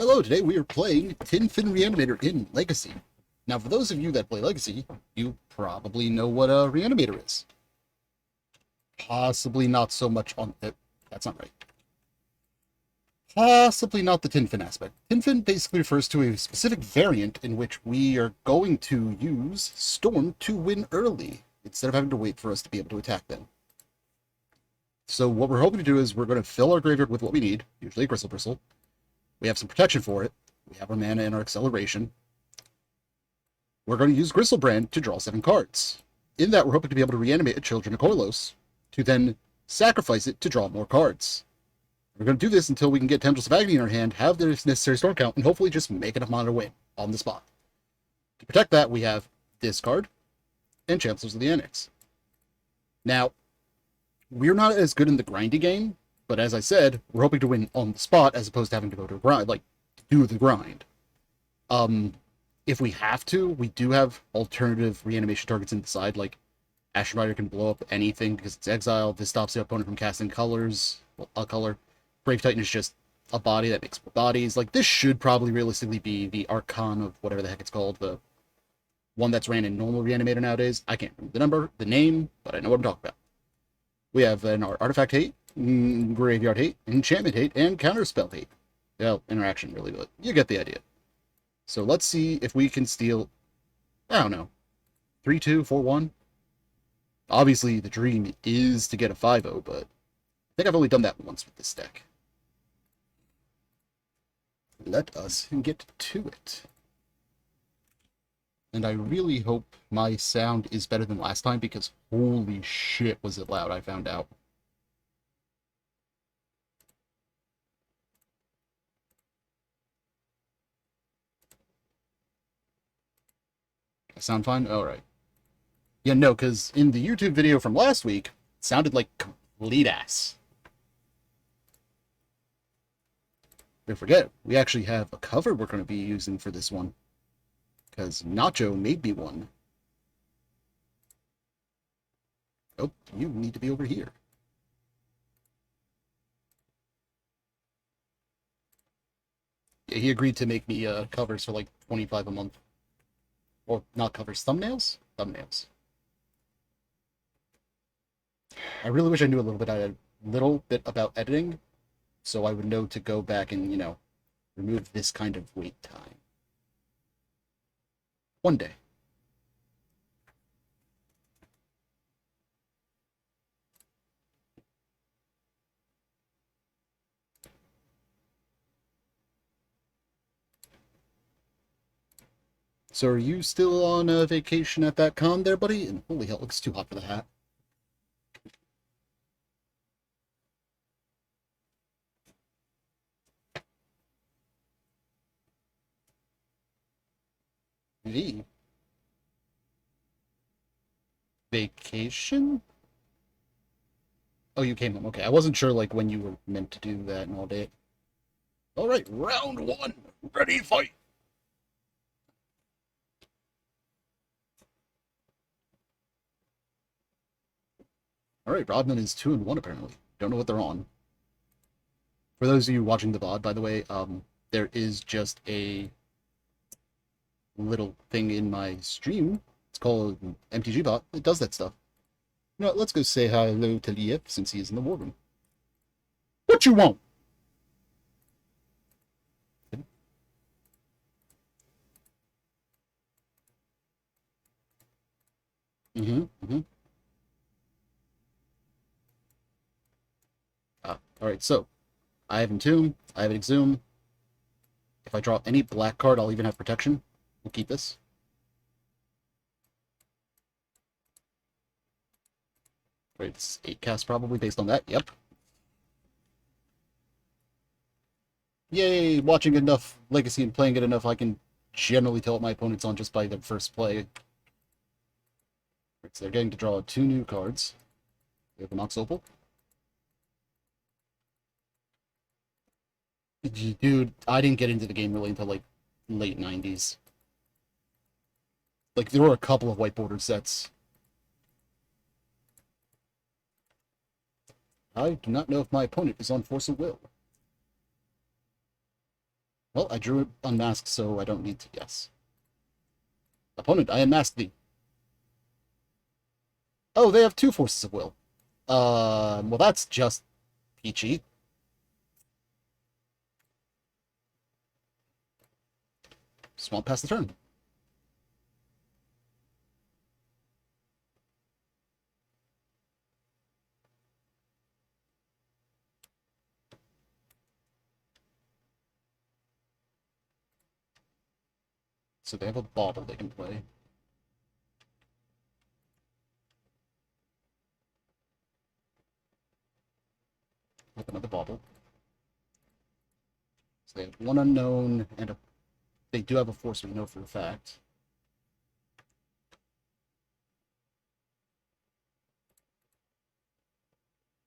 Hello, today we are playing Tin Fin Reanimator in Legacy. Now, for those of you that play Legacy, you probably know what a Reanimator is. Possibly not so much on it. That's not right. Possibly not the Tin Fin aspect. Tin Fin basically refers to a specific variant in which we are going to use Storm to win early, instead of having to wait for us to be able to attack them. So what we're hoping to do is we're going to fill our graveyard with what we need, usually a Crystal Bristle. We have some protection for it. We have our mana and our acceleration. We're going to use Gristlebrand to draw 7 cards. In that, we're hoping to be able to reanimate a Children of Koilos, to then sacrifice it to draw more cards. We're going to do this until we can get Tendrils of Agony in our hand, have the necessary storm count, and hopefully just make enough mana to win on the spot. To protect that, we have this card and Chancellors of the Annex. Now, we're not as good in the grindy game, but as I said, we're hoping to win on the spot as opposed to having to go to a grind, like, do the grind. If we have to, we do have alternative reanimation targets inside, like Ashen Rider can blow up anything because it's exiled. This stops the opponent from casting colors, well, a color. Brave Titan is just a body that makes more bodies. Like, this should probably realistically be the Archon of whatever the heck it's called, the one that's ran in normal Reanimator nowadays. I can't remember the name, but I know what I'm talking about. We have an Artifact Hate, Graveyard Hate, Enchantment Hate, and Counterspell Hate. Well, interaction really, but you get the idea. So let's see if we can steal, I don't know, 3-2, 4-1. Obviously, the dream is to get a 5-0, but I think I've only done that once with this deck. Let us get to it. And I really hope my sound is better than last time, because holy shit was it loud, I found out. I sound fine? Alright. Yeah, no, because in the YouTube video from last week, it sounded like complete ass. Don't forget, we actually have a cover we're going to be using for this one, because Nacho made me one. Oh, you need to be over here. Yeah, he agreed to make me covers for like 25 a month. Or not covers, thumbnails? Thumbnails. I really wish I knew a little bit about editing, so I would know to go back and, you know, remove this kind of wait time. One day. So are you still on vacation at that con there, buddy? And holy hell, it looks too hot for the hat. V. Vacation? Oh, you came home. Okay, I wasn't sure like when you were meant to do that and all day. All right, round 1. Ready, fight. All right, Rodman is 2-1 apparently. Don't know what they're on. For those of you watching the VOD, by the way, there is just a little thing in my stream. It's called MTG Bot. It does that stuff. You know what, let's go say hello to Lief since he is in the war room. What you want? Alright, so I have Entomb, I have Exhume. If I draw any black card, I'll even have protection. We'll keep this. Right, it's 8 cast probably based on that. Yep. Yay! Watching enough Legacy and playing it enough, I can generally tell what my opponent's on just by their first play. Right, so they're getting to draw 2 new cards. We have the Mox Opal. Dude, I didn't get into the game really until like late 90s. Like, there were a couple of white bordered sets. I do not know if my opponent is on Force of Will. Well, I drew it unmasked, so I don't need to guess. Opponent, I unmasked thee. Oh, they have two forces of will. Well, that's just peachy. Just won't pass the turn. So they have a bauble they can play. With another bauble. So they have one unknown, and they do have a force we know for a fact.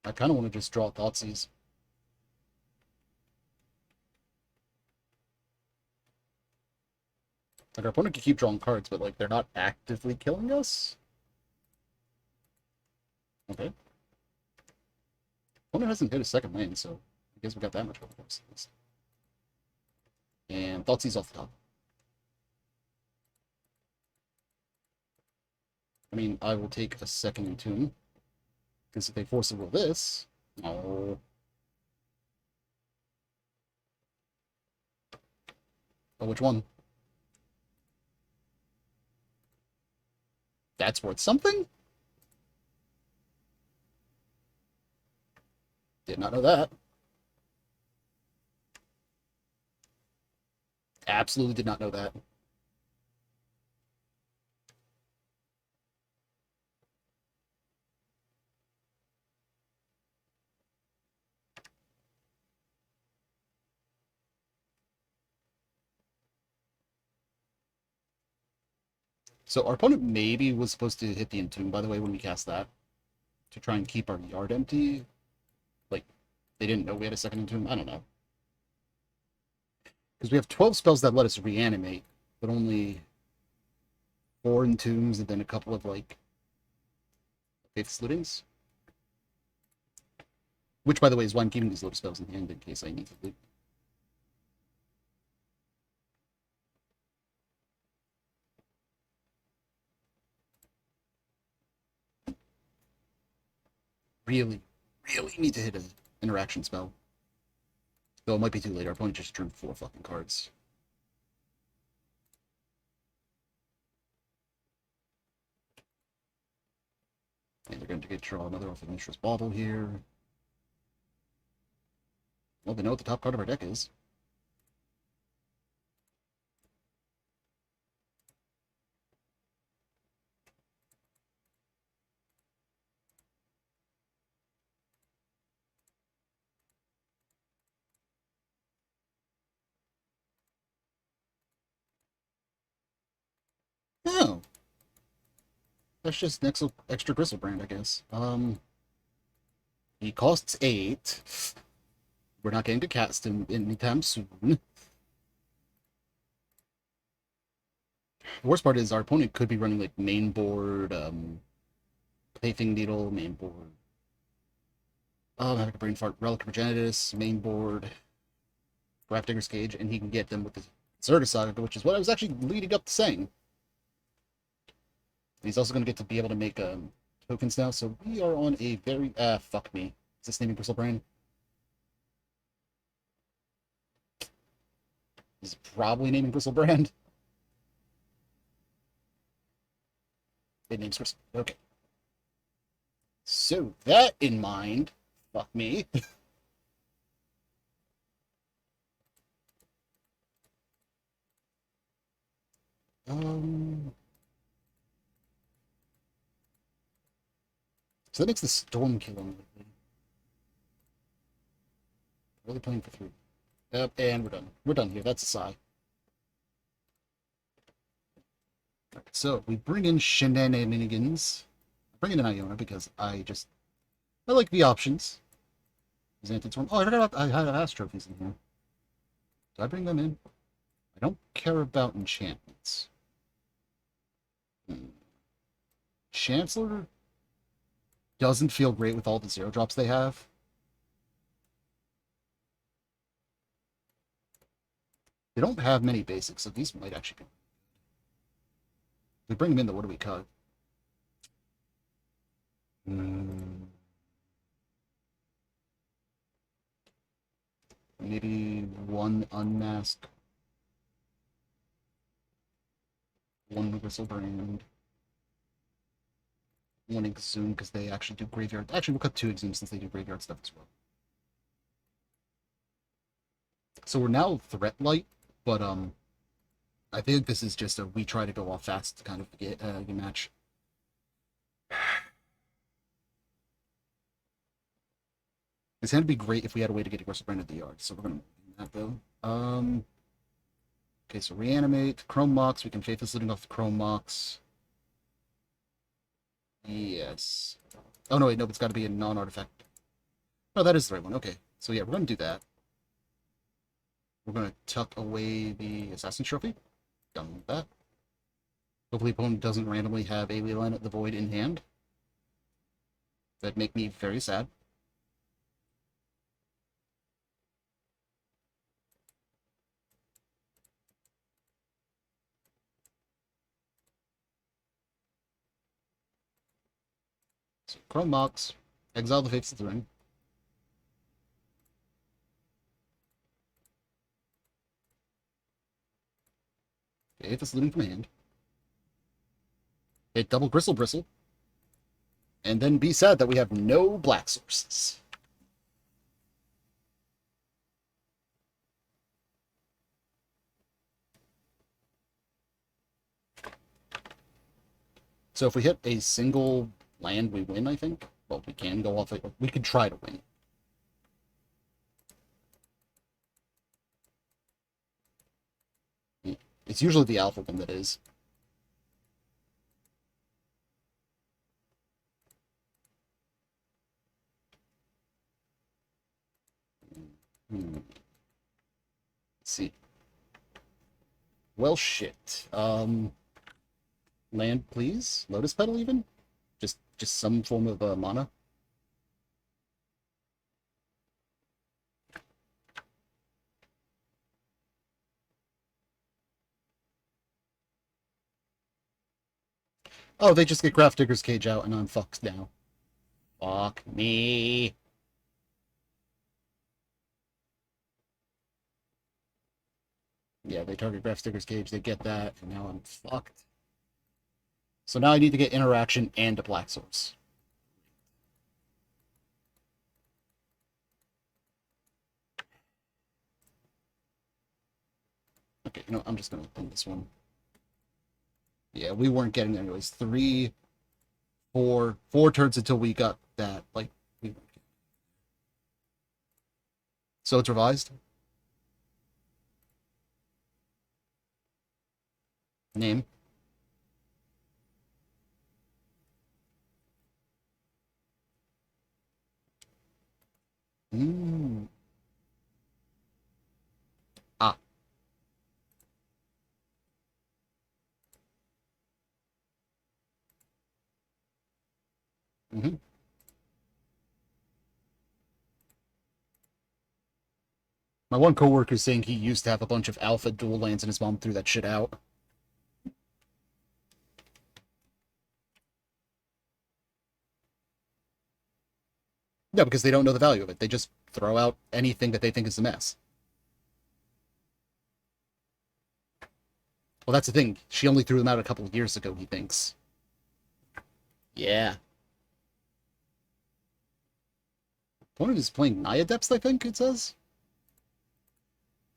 I kind of want to just draw Thoughtseize. Like, our opponent can keep drawing cards, but, like, they're not actively killing us? Okay. Opponent hasn't hit a second lane, so I guess we got that much of a force. And Thoughtseize off the top. I mean, I will take a second Entomb. Because if they force it with this... Oh. Oh, which one? That's worth something? Did not know that. Absolutely did not know that. So our opponent maybe was supposed to hit the Entomb, by the way, when we cast that. To try and keep our yard empty. Like, they didn't know we had a second Entomb? I don't know. Because we have 12 spells that let us reanimate, but only 4 Entombs and then a couple of, like, Faith Slittings. Which, by the way, is why I'm keeping these little spells in hand in case I need to loot. Really, really need to hit an interaction spell. Though it might be too late. Our opponent just drew 4 fucking cards. And they're going to get draw another off of Mishra's Bauble here. Well, they know what the top card of our deck is. Oh. That's just an extra Griselbrand, I guess. He costs 8. We're not getting to cast him anytime soon. The worst part is our opponent could be running like main board, Plaything Needle, main board. Having a brain fart, Relic of Progenitus, main board, Grafdigger's Cage, and he can get them with the Zerga Saga, which is what I was actually leading up to saying. He's also going to get to be able to make tokens now, so we are on a very... fuck me. Is this naming Griselbrand? This is probably naming Griselbrand. It names Gristle. Okay. So, that in mind... Fuck me. So that makes the Storm Killer lately. Really playing for 3. Yep, and we're done. We're done here. That's a sigh. Right, so we bring in Shenanigans. I bring in an Iona because I like the options. Xanthan. Oh, I forgot about I had Astrophies in here. Do I bring them in? I don't care about enchantments. Chancellor doesn't feel great with all the 0-drops they have. They don't have many basics, so these might actually be. If we bring them in, though, what do we cut? Maybe one unmask, one whistle brand, one exhume because they actually do graveyard. Actually, we'll cut two exhumes since they do graveyard stuff as well. So we're now threat light, but I think this is just a we try to go off fast kind of match. It's gonna be great if we had a way to get aggressive brand at the yard. So we're gonna do that though. Okay, so reanimate Chrome Mox. We can Faithless Looting off the Chrome Mox. Yes. Oh no, wait, no, it's got to be a non-artifact. No, that is the right one. Okay, so yeah, we're gonna do that. We're gonna tuck away the Assassin Trophy. Done with that. Hopefully, opponent doesn't randomly have a Leyline at the Void in hand. That'd make me very sad. So, Chrome Mox, exile the Fates of the Ring. Okay, this looting from hand. Hit double Gristle Bristle. And then be sad that we have no black sources. So if we hit a single land, we win, I think. Well, we can go off it. We could try to win. It's usually the alpha one that is. Let's see. Well, shit. Land, please. Lotus Petal, even. Just some form of mana. Oh, they just get Craft Digger's Cage out, and I'm fucked now. Fuck me. Yeah, they target Graph Sticker's Cage, they get that, and now I'm fucked. So now I need to get interaction and a black source. Okay, you know, I'm just gonna pin this one. Yeah, we weren't getting it anyways. 3, 4 turns until we got that, like, so it's revised. Name. Ah. My one coworker is saying he used to have a bunch of alpha dual lands and his mom threw that shit out. Yeah, because they don't know the value of it. They just throw out anything that they think is a mess. Well, that's the thing. She only threw them out a couple of years ago, he thinks. Yeah. Opponent is playing Naiadepts, I think it says.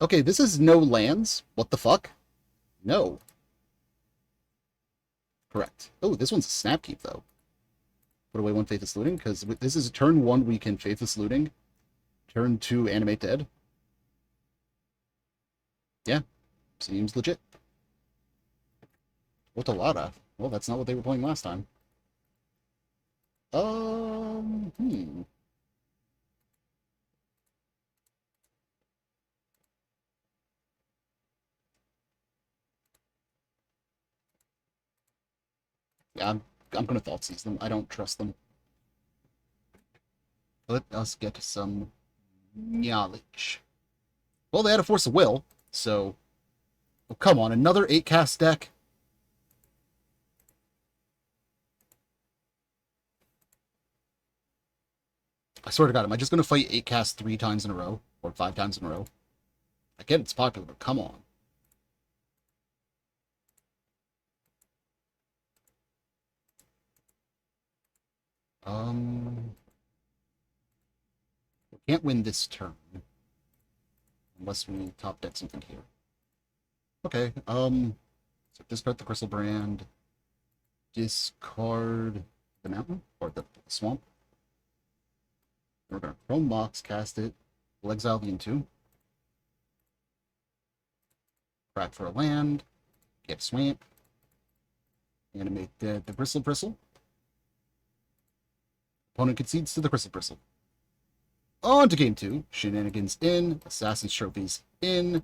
Okay, this is no lands. What the fuck? No. Correct. Oh, this one's a Snapkeep, though. Put away one Faithless Looting, because this is turn 1 we can Faithless Looting. Turn 2 Animate Dead. Yeah, seems legit. Otalada. Well, that's not what they were playing last time. Yeah, I'm gonna Thoughtseize them. I don't trust them. Let us get some knowledge. Well, they had a Force of Will, so Oh, come on, another 8-cast deck? I swear to God, am I just going to fight 8-cast 3 times in a row? Or 5 times in a row? I get it's popular, but come on. We can't win this turn. Unless we top deck something here. Okay, so discard the Crystal Brand. Discard the mountain, or the swamp. We're going to Chrome Mox, cast it. We'll exile the Into. Crack for a land. Get Swamp. Animate the Bristle Bristle. Opponent concedes to the Crystal Bristle. On to game 2. Shenanigans in. Assassin's Trophies in.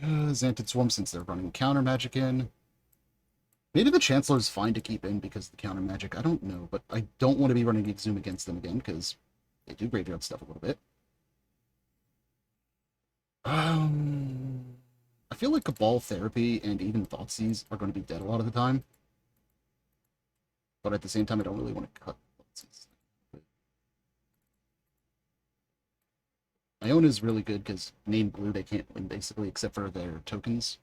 Xantid Swarm, since they're running counter magic in. Maybe the Chancellor's fine to keep in because of the counter magic. I don't know, but I don't want to be running Exhume against them again because they do graveyard stuff a little bit. I feel like Cabal Therapy and even Thoughtseize are going to be dead a lot of the time. But at the same time, I don't really want to cut Thoughtseize. Iona is really good because named blue, they can't win basically, except for their tokens.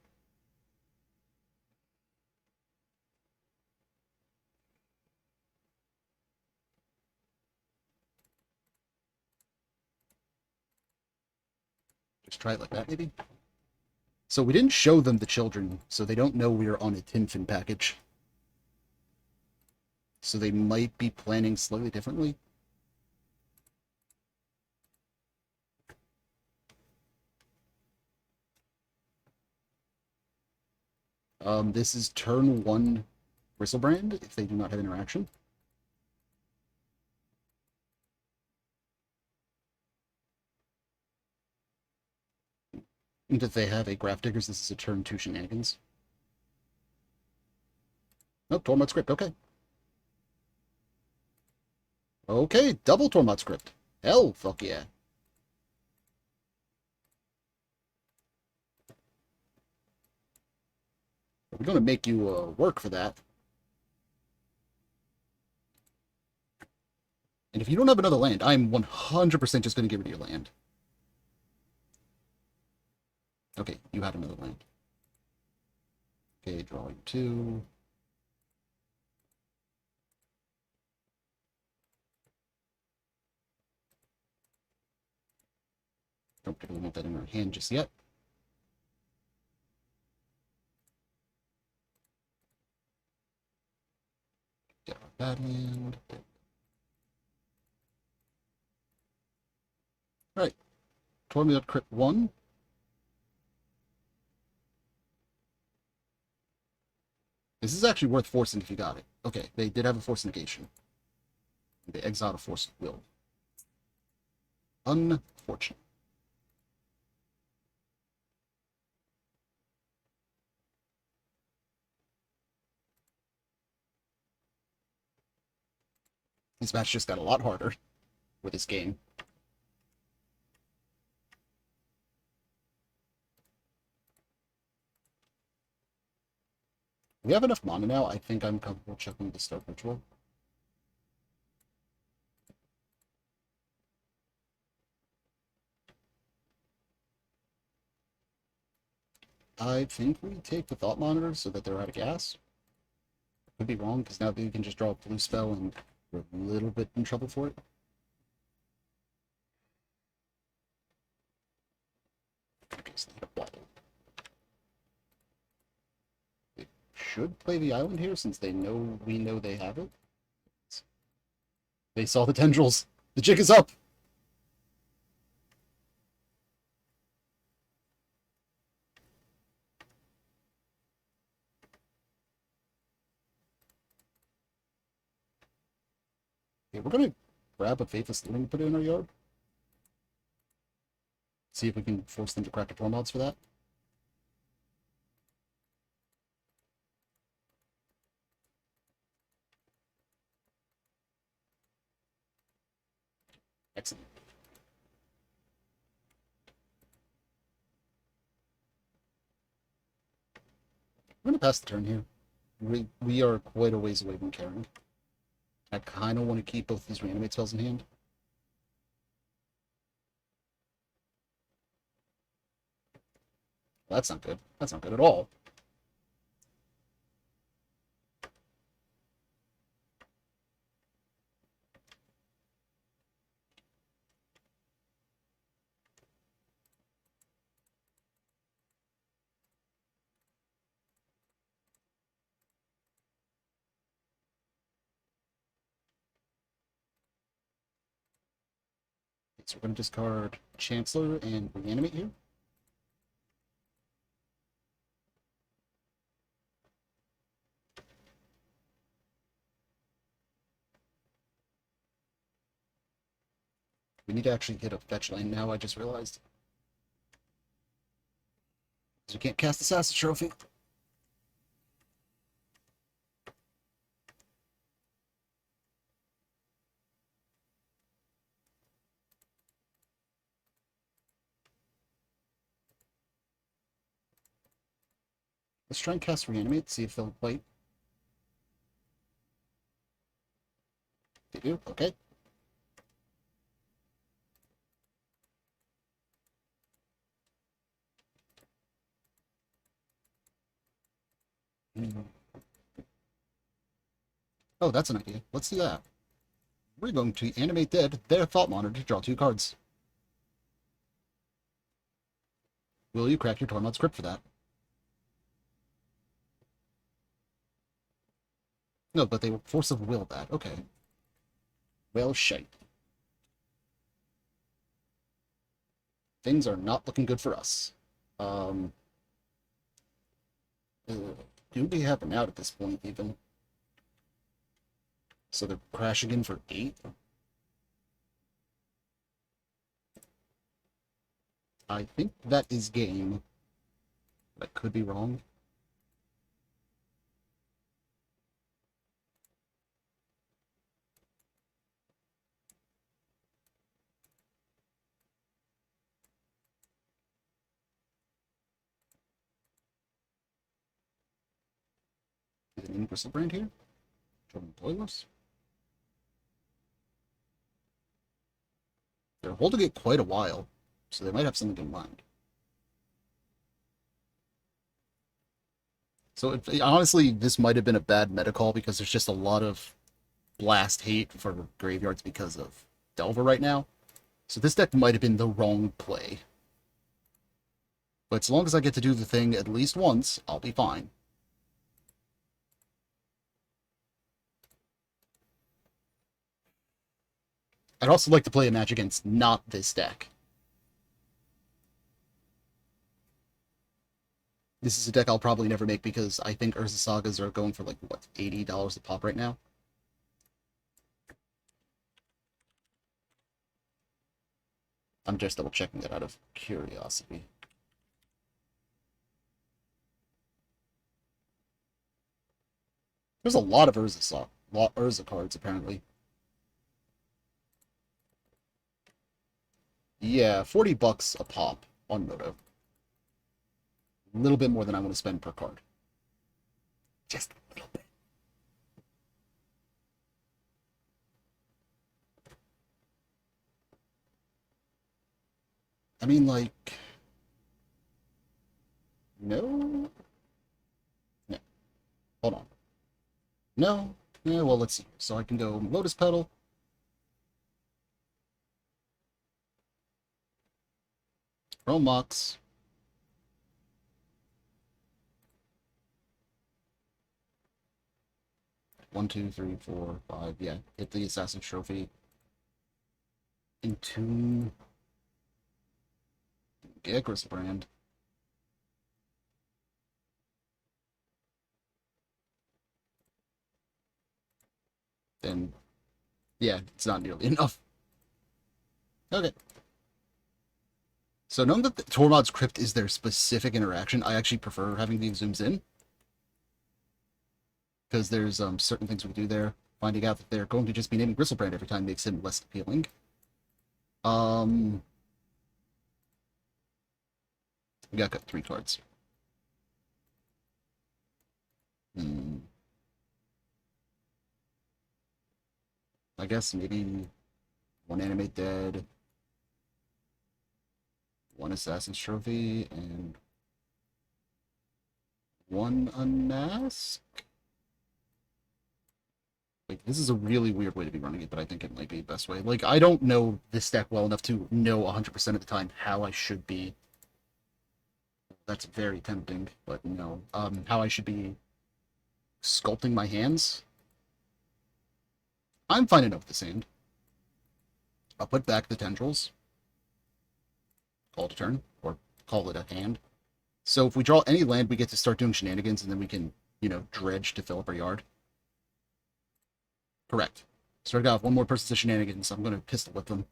Just try it like that, maybe? So we didn't show them the children, so they don't know we are on a Tinfin package. So they might be planning slightly differently. This is turn 1 Bristlebrand, if they do not have interaction. And if they have a Graph Diggers, this is a turn 2 Shenanigans. Nope, Tormod Script, okay. Okay, double Tormod Script. Hell, fuck yeah. We're going to make you work for that. And if you don't have another land, I'm 100% just going to get rid of your land. Okay, you have another land. Okay, draw you 2. Don't particularly want that in our hand just yet. Get our bad land. Alright. Tormod Crypt 1. This is actually worth forcing if you got it. Okay, they did have a force negation. They exiled a force of will. Unfortunate. This match just got a lot harder with this game. We have enough mana now. I think I'm comfortable checking the Stark Ritual. I think we take the Thought Monitor so that they're out of gas. Could be wrong, because now they can just draw a blue spell and we're a little bit in trouble for it. Okay, so they should play the island here since we know they have it. They saw the tendrils. The jig is up. Okay, we're gonna grab a Faithless Looting and put it in our yard. See if we can force them to crack the Tormods for that. Excellent. I'm gonna pass the turn here. We are quite a ways away from carrying. I kind of want to keep both these reanimate spells in hand. Well, that's not good. That's not good at all. So we're going to discard Chancellor and reanimate here. We need to actually hit a fetch lane now, I just realized. Because we can't cast Assassin Trophy. Let's try and cast Reanimate, see if they'll bite. They do? Okay. Oh, that's an idea. Let's do that. We're going to animate dead their Thought Monitor to draw 2 cards. Will you crack your Tormod script for that? No, but they will force of will that. Okay. Well, shite. Things are not looking good for us. Do we have an out at this point, even? So they're crashing in for 8? I think that is game. I could be wrong. Is it an Universal brand here? Jordan Boilers? They're holding it quite a while, so they might have something in mind. So honestly, this might have been a bad meta call because there's just a lot of blast hate for graveyards because of Delver right now. So this deck might have been the wrong play. But as long as I get to do the thing at least once, I'll be fine. I'd also like to play a match against not this deck. This is a deck I'll probably never make because I think Urza Sagas are going for like, what, $80 a pop right now? I'm just double checking that out of curiosity. There's a lot of Urza cards, apparently. Yeah, $40 a pop on Moto. A little bit more than I want to spend per card. Just a little bit. I mean, like... No? No. Hold on. No? Yeah, well, let's see. So I can go Lotus Petal. Chrome Mox. One, two, three, four, five. Yeah, hit the Assassin Trophy. Entomb. Gegris brand. Then, yeah, it's not nearly enough. Okay. So knowing that the Tormod's Crypt is their specific interaction, I actually prefer having these zooms in. Because there's certain things we can do there. Finding out that they're going to just be naming Bristlebrand every time makes him less appealing. We got 3 cards. guess maybe one animate dead, one assassin's trophy, and one unmask? Like, this is a really weird way to be running it, but I think it might be the best way. Like, I don't know this deck well enough to know 100% of the time how I should be. That's very tempting, but no. How I should be sculpting my hands. I'm fine enough with this hand. I'll put back the tendrils. Call it a turn, or call it a hand. So if we draw any land, we get to start doing shenanigans, and then we can, dredge to fill up our yard. Correct. Started off one more person's to shenanigans, so I'm going to pistol whip them.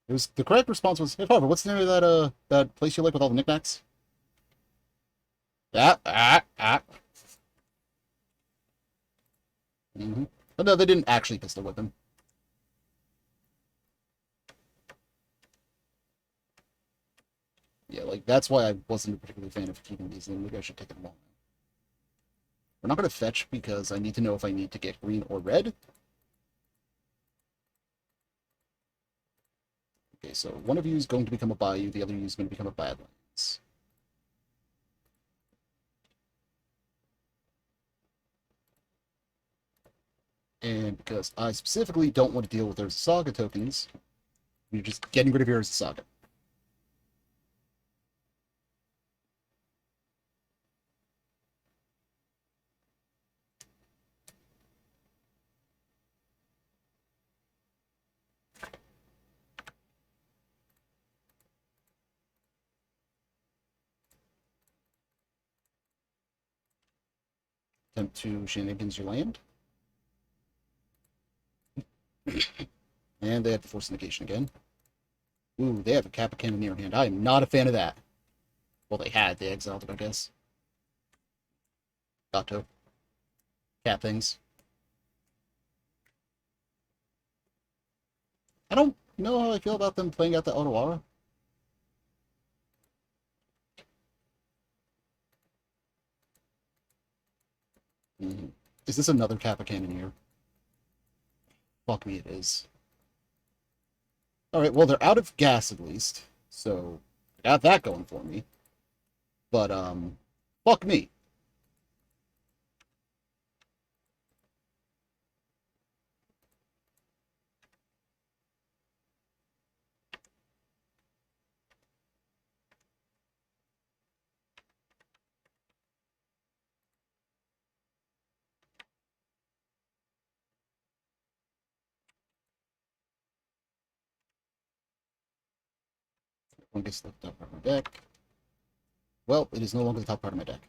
It was the correct response was, hey, Farver, what's the name of that place you like with all the knickknacks? But no, they didn't actually pistol whip him. Yeah, like, that's why I wasn't a particularly fan of keeping these in. Maybe I should take them all. We're not going to fetch because I need to know if I need to get green or red. Okay, so one of you is going to become a Bayou, the other of you is going to become a Badlands. And because I specifically don't want to deal with those Saga tokens, you're just getting rid of your Saga. Attempt to shenanigans your land. And they have to force negation again. Ooh, they have a Kappa Cannoneer in hand. I am not a fan of that. Well, they had. They exiled it, I guess. Gato. Cat things. I don't know how I feel about them playing out the Otawara. Is this another Kappa Cannoneer? Fuck me, it is. Alright, well, they're out of gas, at least. So, I got that going for me. But, fuck me. One gets the top part of my deck. Well, it is no longer the top part of my deck.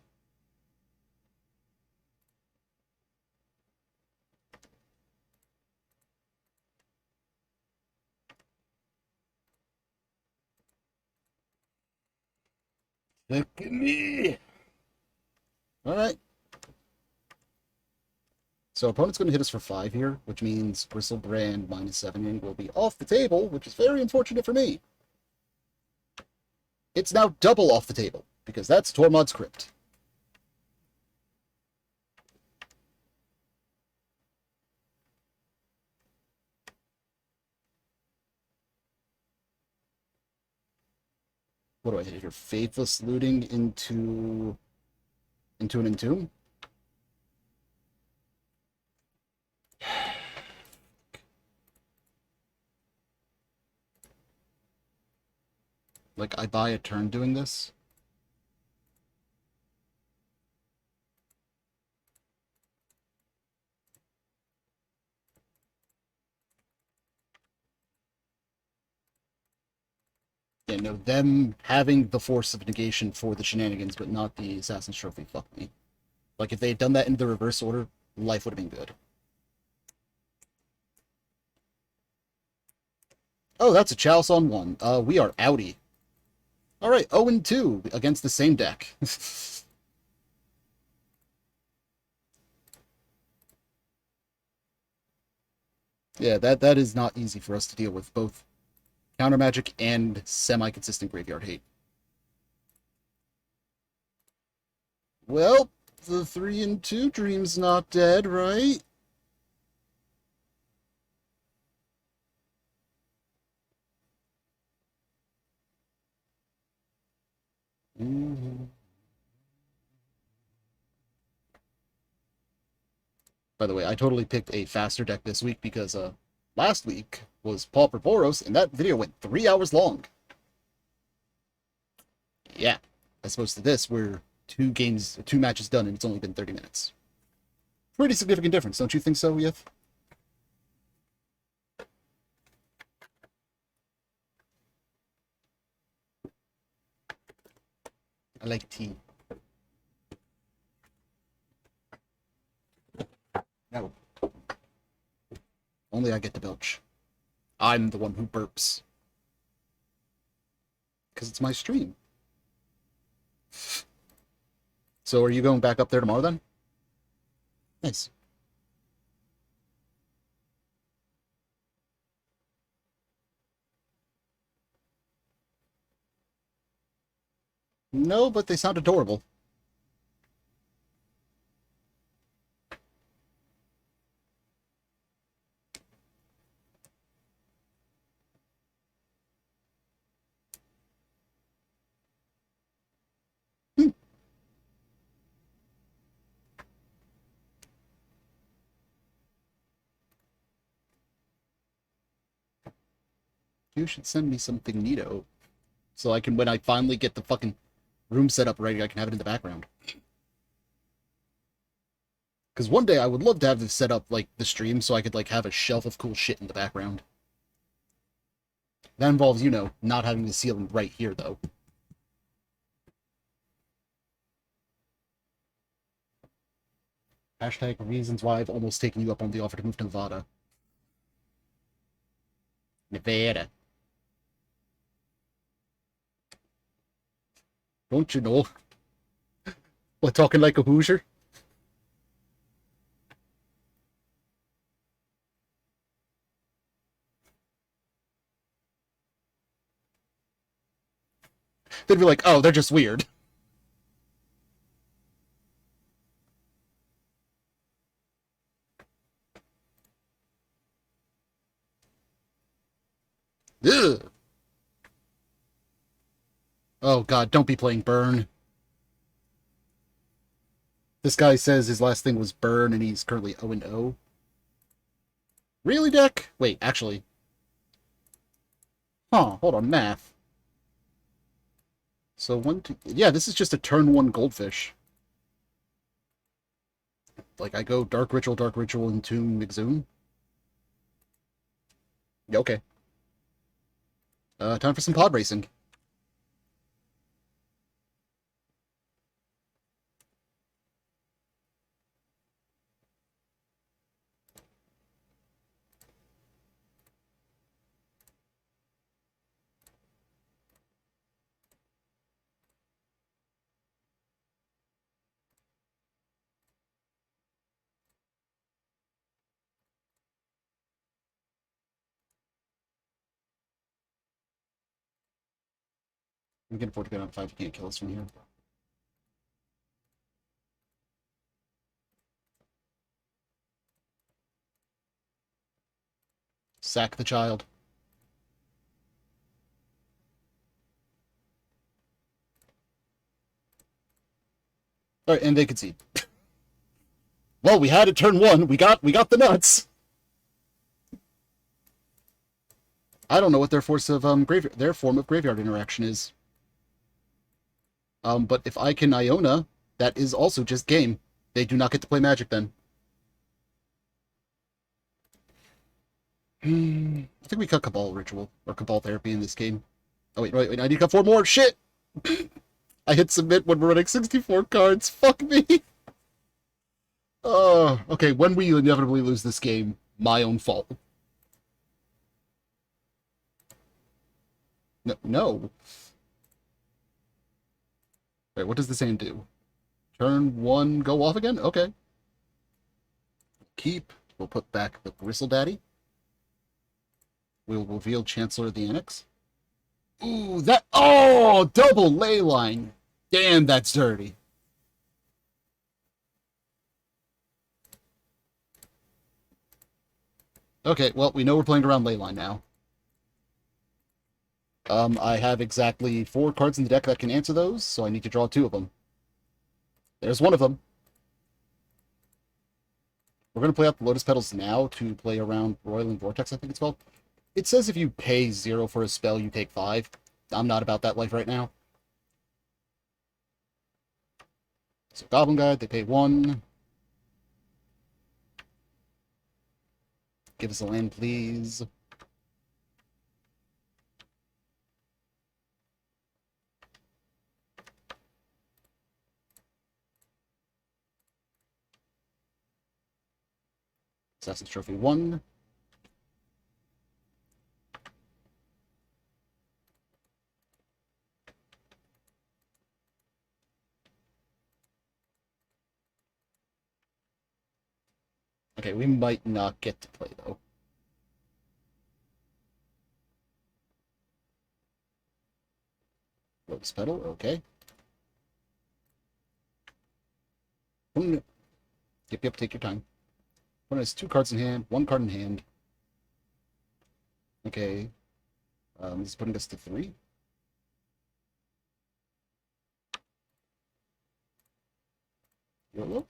Look at me! Alright. So opponent's going to hit us for 5 here, which means Bristlebrand -7 will be off the table, which is very unfortunate for me. It's now double off the table, because that's Tormod's Crypt. What do I hit here? Faithless Looting into an Entomb? Like, I buy a turn doing this? Yeah, no, them having the force of negation for the shenanigans, but not the Assassin's Trophy, fuck me. Like, if they had done that in the reverse order, life would have been good. Oh, that's a Chalice on 1. We are outie. Alright, 0-2 against the same deck. Yeah, that is not easy for us to deal with, both counter magic and semi-consistent graveyard hate. Well, the 3-2 dream's not dead, right? Mhm. By the way, I totally picked a faster deck this week because last week was Pauper Boros, and that video went 3 hours long. Yeah. As opposed to this, where two matches done, and it's only been 30 minutes. Pretty significant difference, don't you think so, Yeth? I like tea. No. Only I get to belch. I'm the one who burps. Because it's my stream. So are you going back up there tomorrow then? Nice. No, but they sound adorable. Hmm. You should send me something neato. So I can, when I finally get the fucking room set up ready, I can have it in the background. Because one day I would love to have this set up like the stream so I could like have a shelf of cool shit in the background. That involves, you know, not having the ceiling right here though. Hashtag reasons why I've almost taken you up on the offer to move to Nevada. Nevada. Don't you know? What, talking like a Hoosier? They'd be like, oh, they're just weird. Ugh. Oh god, don't be playing Burn. This guy says his last thing was Burn and he's currently 0-0. Really, deck? Wait, actually. Huh, hold on, math. So one, two, yeah, this is just a turn one goldfish. Like I go Dark Ritual, Entomb, Exhume. Yeah, okay. Time for some pod racing. We can afford to go down 5. You can't kill us from here. Sack the child. Alright, and they concede. Well, we had it turn one. We got the nuts. I don't know what their their form of graveyard interaction is. But if I can Iona, that is also just game. They do not get to play Magic then. I think we cut Cabal Ritual or Cabal Therapy in this game. Oh wait, I need to cut 4 more. Shit! I hit submit when we're running 64 cards. Fuck me. Okay. When we inevitably lose this game, my own fault. No, no. Wait, what does this hand do? Turn 1, go off again? Okay. Keep. We'll put back the Bristle Daddy. We'll reveal Chancellor of the Annex. Ooh, that. Oh, double ley line. Damn, that's dirty. Okay, well, we know we're playing around ley line now. I have exactly 4 cards in the deck that can answer those, so I need to draw 2 of them. There's one of them. We're going to play out the Lotus Petals now to play around Roiling Vortex, I think it's called. It says if you pay 0 for a spell, you take 5. I'm not about that life right now. So Goblin Guide, they pay 1. Give us a land, please. Assassin's Trophy 1. Okay, we might not get to play, though. Lotus Petal, okay. Yep, take your time. One has 2 cards in hand, 1 card in hand. Okay. This is putting us to 3. YOLO.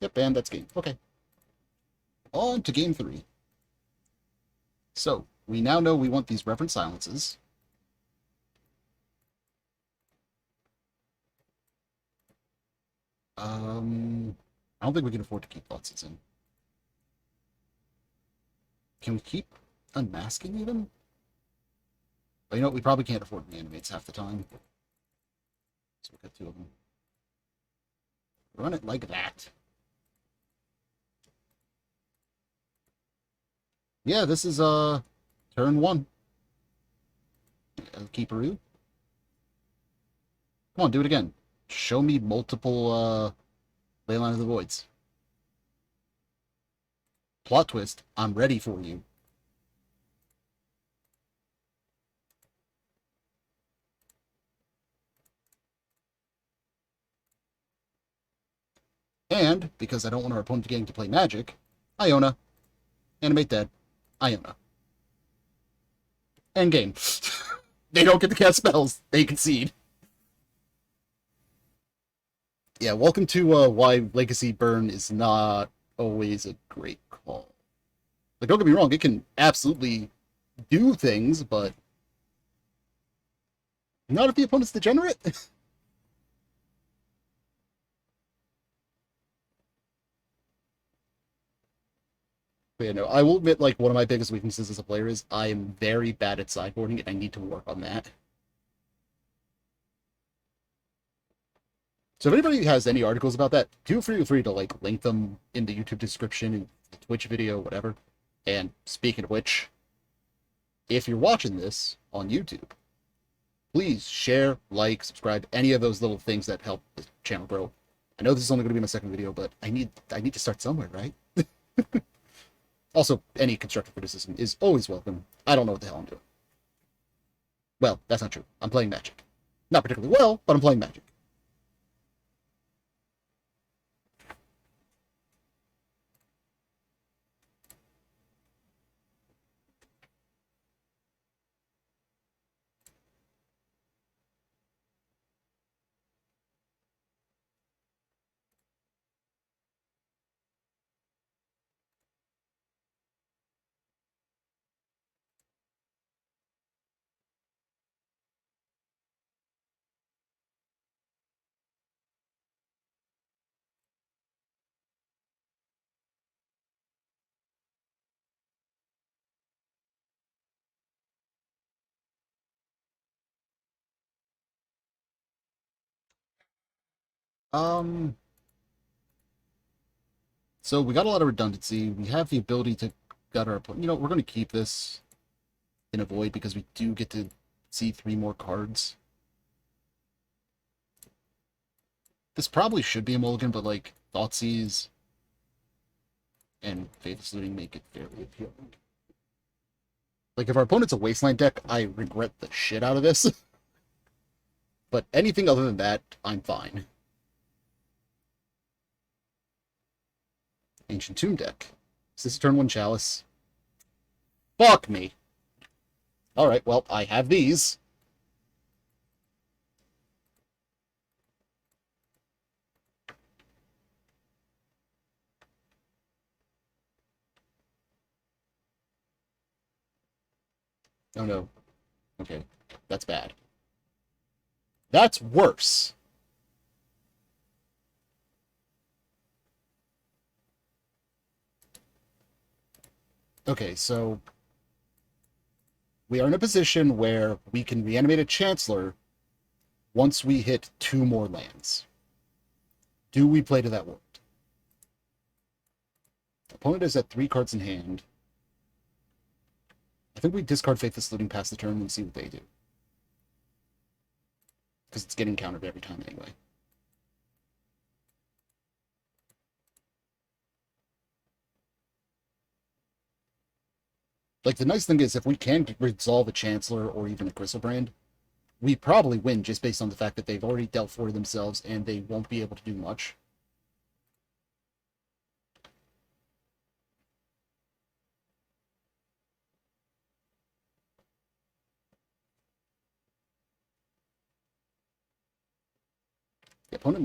Yep, and that's game. Okay. On to game 3. So, we now know we want these reference silences. I don't think we can afford to keep Thoughtseize in. Can we keep Unmasking even? But you know what, we probably can't afford Reanimates half the time. So we got 2 of them. Run it like that. Yeah, this is turn 1. Keeperoo. Come on, do it again. Show me multiple Leyline of the Voids. Plot twist, I'm ready for you. And, because I don't want our opponent getting to play Magic, Iona. Animate dead. Iona. End game. They don't get to cast spells. They concede. Yeah, welcome to why Legacy Burn is not always a great call. Like, don't get me wrong, it can absolutely do things, but not if the opponent's degenerate. But yeah, no, I will admit, like, one of my biggest weaknesses as a player is I am very bad at sideboarding, and I need to work on that. So if anybody has any articles about that, feel free to, like, link them in the YouTube description, in the Twitch video, whatever. And speaking of which, if you're watching this on YouTube, please share, like, subscribe, any of those little things that help the channel grow. I know this is only going to be my second video, but I need to start somewhere, right? Also, any constructive criticism is always welcome. I don't know what the hell I'm doing. Well, that's not true. I'm playing Magic. Not particularly well, but I'm playing Magic. Um, so we got a lot of redundancy. We have the ability to gut our opponent. You know, we're going to keep this in a void because we do get to see 3 more cards. This probably should be a mulligan, but like Thoughtseize and Faithless Looting make it fairly appealing. Like if our opponent's a Wasteland deck, I regret the shit out of this. But anything other than that, I'm fine. Ancient Tomb deck. Is this a turn 1 Chalice? Fuck me. Alright, well, I have these. Oh no. Okay. That's bad. That's worse. Okay, so we are in a position where we can reanimate a Chancellor once we hit 2 more lands. Do we play to that world? Opponent is at 3 cards in hand. I think we discard Faithless Looting past the turn and see what they do. Because it's getting countered every time anyway. Like, the nice thing is, if we can resolve a Chancellor or even a Griselbrand, we probably win just based on the fact that they've already dealt for themselves and they won't be able to do much. The opponent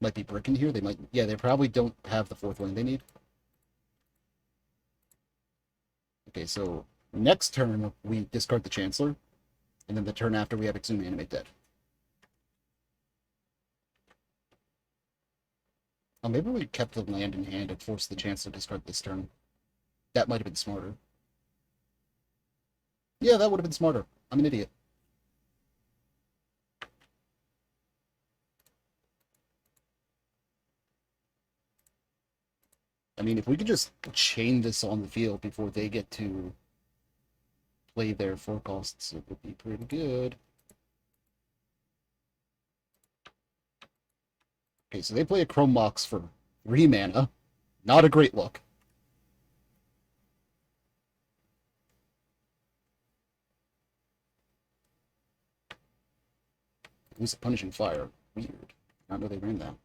might be bricking here. They might, yeah, they probably don't have the 4th land they need. Okay, so next turn we discard the Chancellor, and then the turn after we have Exhume Animate dead. Oh, maybe we kept the land in hand and forced the Chancellor to discard this turn. That might have been smarter. Yeah, that would have been smarter. I'm an idiot. I mean, if we could just chain this on the field before they get to play their forecasts, it would be pretty good. Okay, so they play a Chrome Mox for 3 mana. Not a great look. Who's a Punishing Fire? Weird. Not know they ran that.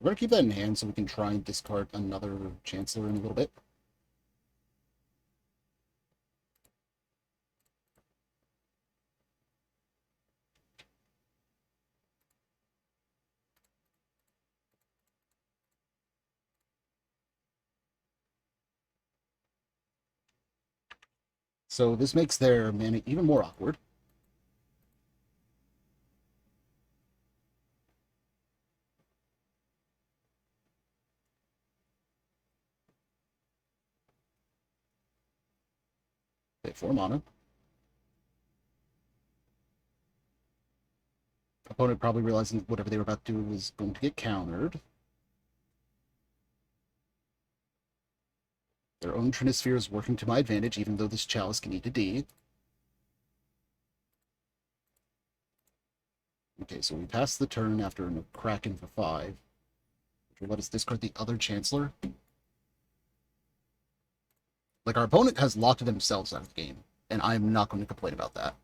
We're going to keep that in hand so we can try and discard another Chancellor in a little bit. So this makes their mana even more awkward. They have 4 mana. Opponent probably realizing whatever they were about to do was going to get countered. Their own Trinisphere is working to my advantage, even though this Chalice can eat a D. Okay, so we pass the turn after a Kraken for 5, which will let us discard the other Chancellor. Like, our opponent has locked themselves out of the game, and I'm not going to complain about that.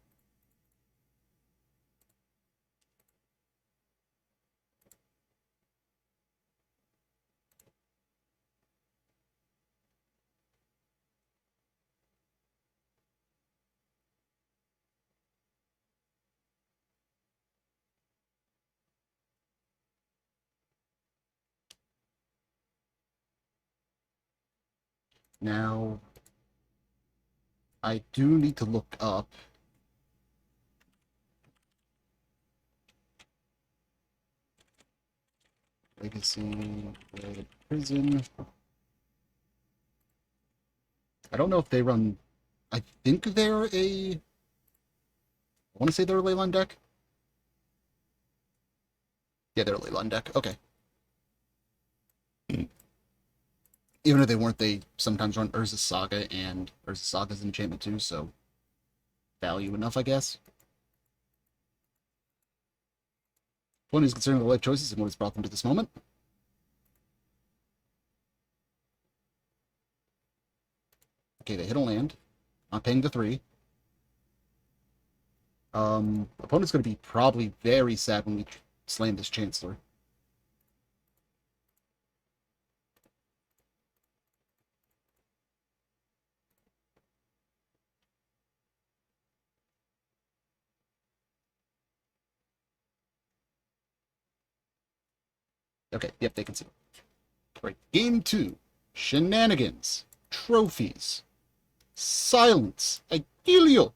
Now, I do need to look up Legacy Red Prison. I don't know if they run. I think they're a. I want to say they're a Leyline deck. Yeah, they're a Leyline deck. Okay. Even if they weren't, they sometimes run Urza's Saga, and Urza's Saga's an enchantment too, so value enough, I guess. One is considering the life choices and what has brought them to this moment. Okay, they hit a land. Not paying the 3. Opponent's going to be probably very sad when we slam this Chancellor. Okay, yep, they can see. Right, game 2. Shenanigans. Trophies. Silence. Agilio.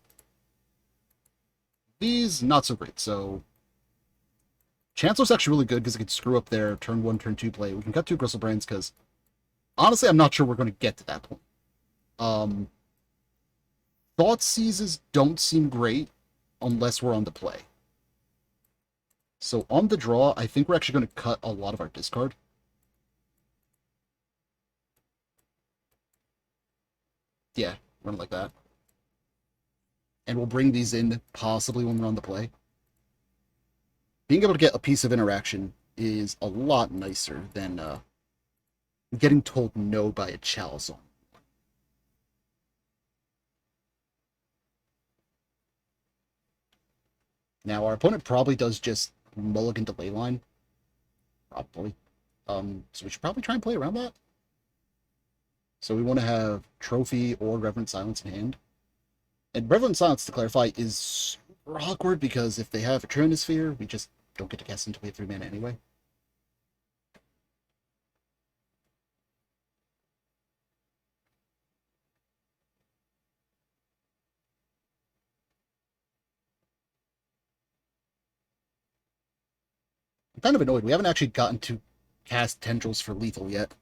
These, not so great, so... Chancellor's actually really good because it can screw up their turn 1, turn 2 play. We can cut 2 Gristlebrands because, honestly, I'm not sure we're going to get to that point. Thought Seizes don't seem great unless we're on the play. So on the draw, I think we're actually going to cut a lot of our discard. Yeah, run it like that. And we'll bring these in possibly when we're on the play. Being able to get a piece of interaction is a lot nicer than getting told no by a Chalice on. Now, our opponent probably does just mulligan to Leyline. Probably. So we should probably try and play around that. So we want to have Trophy or Reverent Silence in hand. And Reverent Silence, to clarify, is super awkward because if they have a Trinisphere, we just don't get to cast until we have 3 mana anyway. I'm kind of annoyed. We haven't actually gotten to cast Tendrils for lethal yet.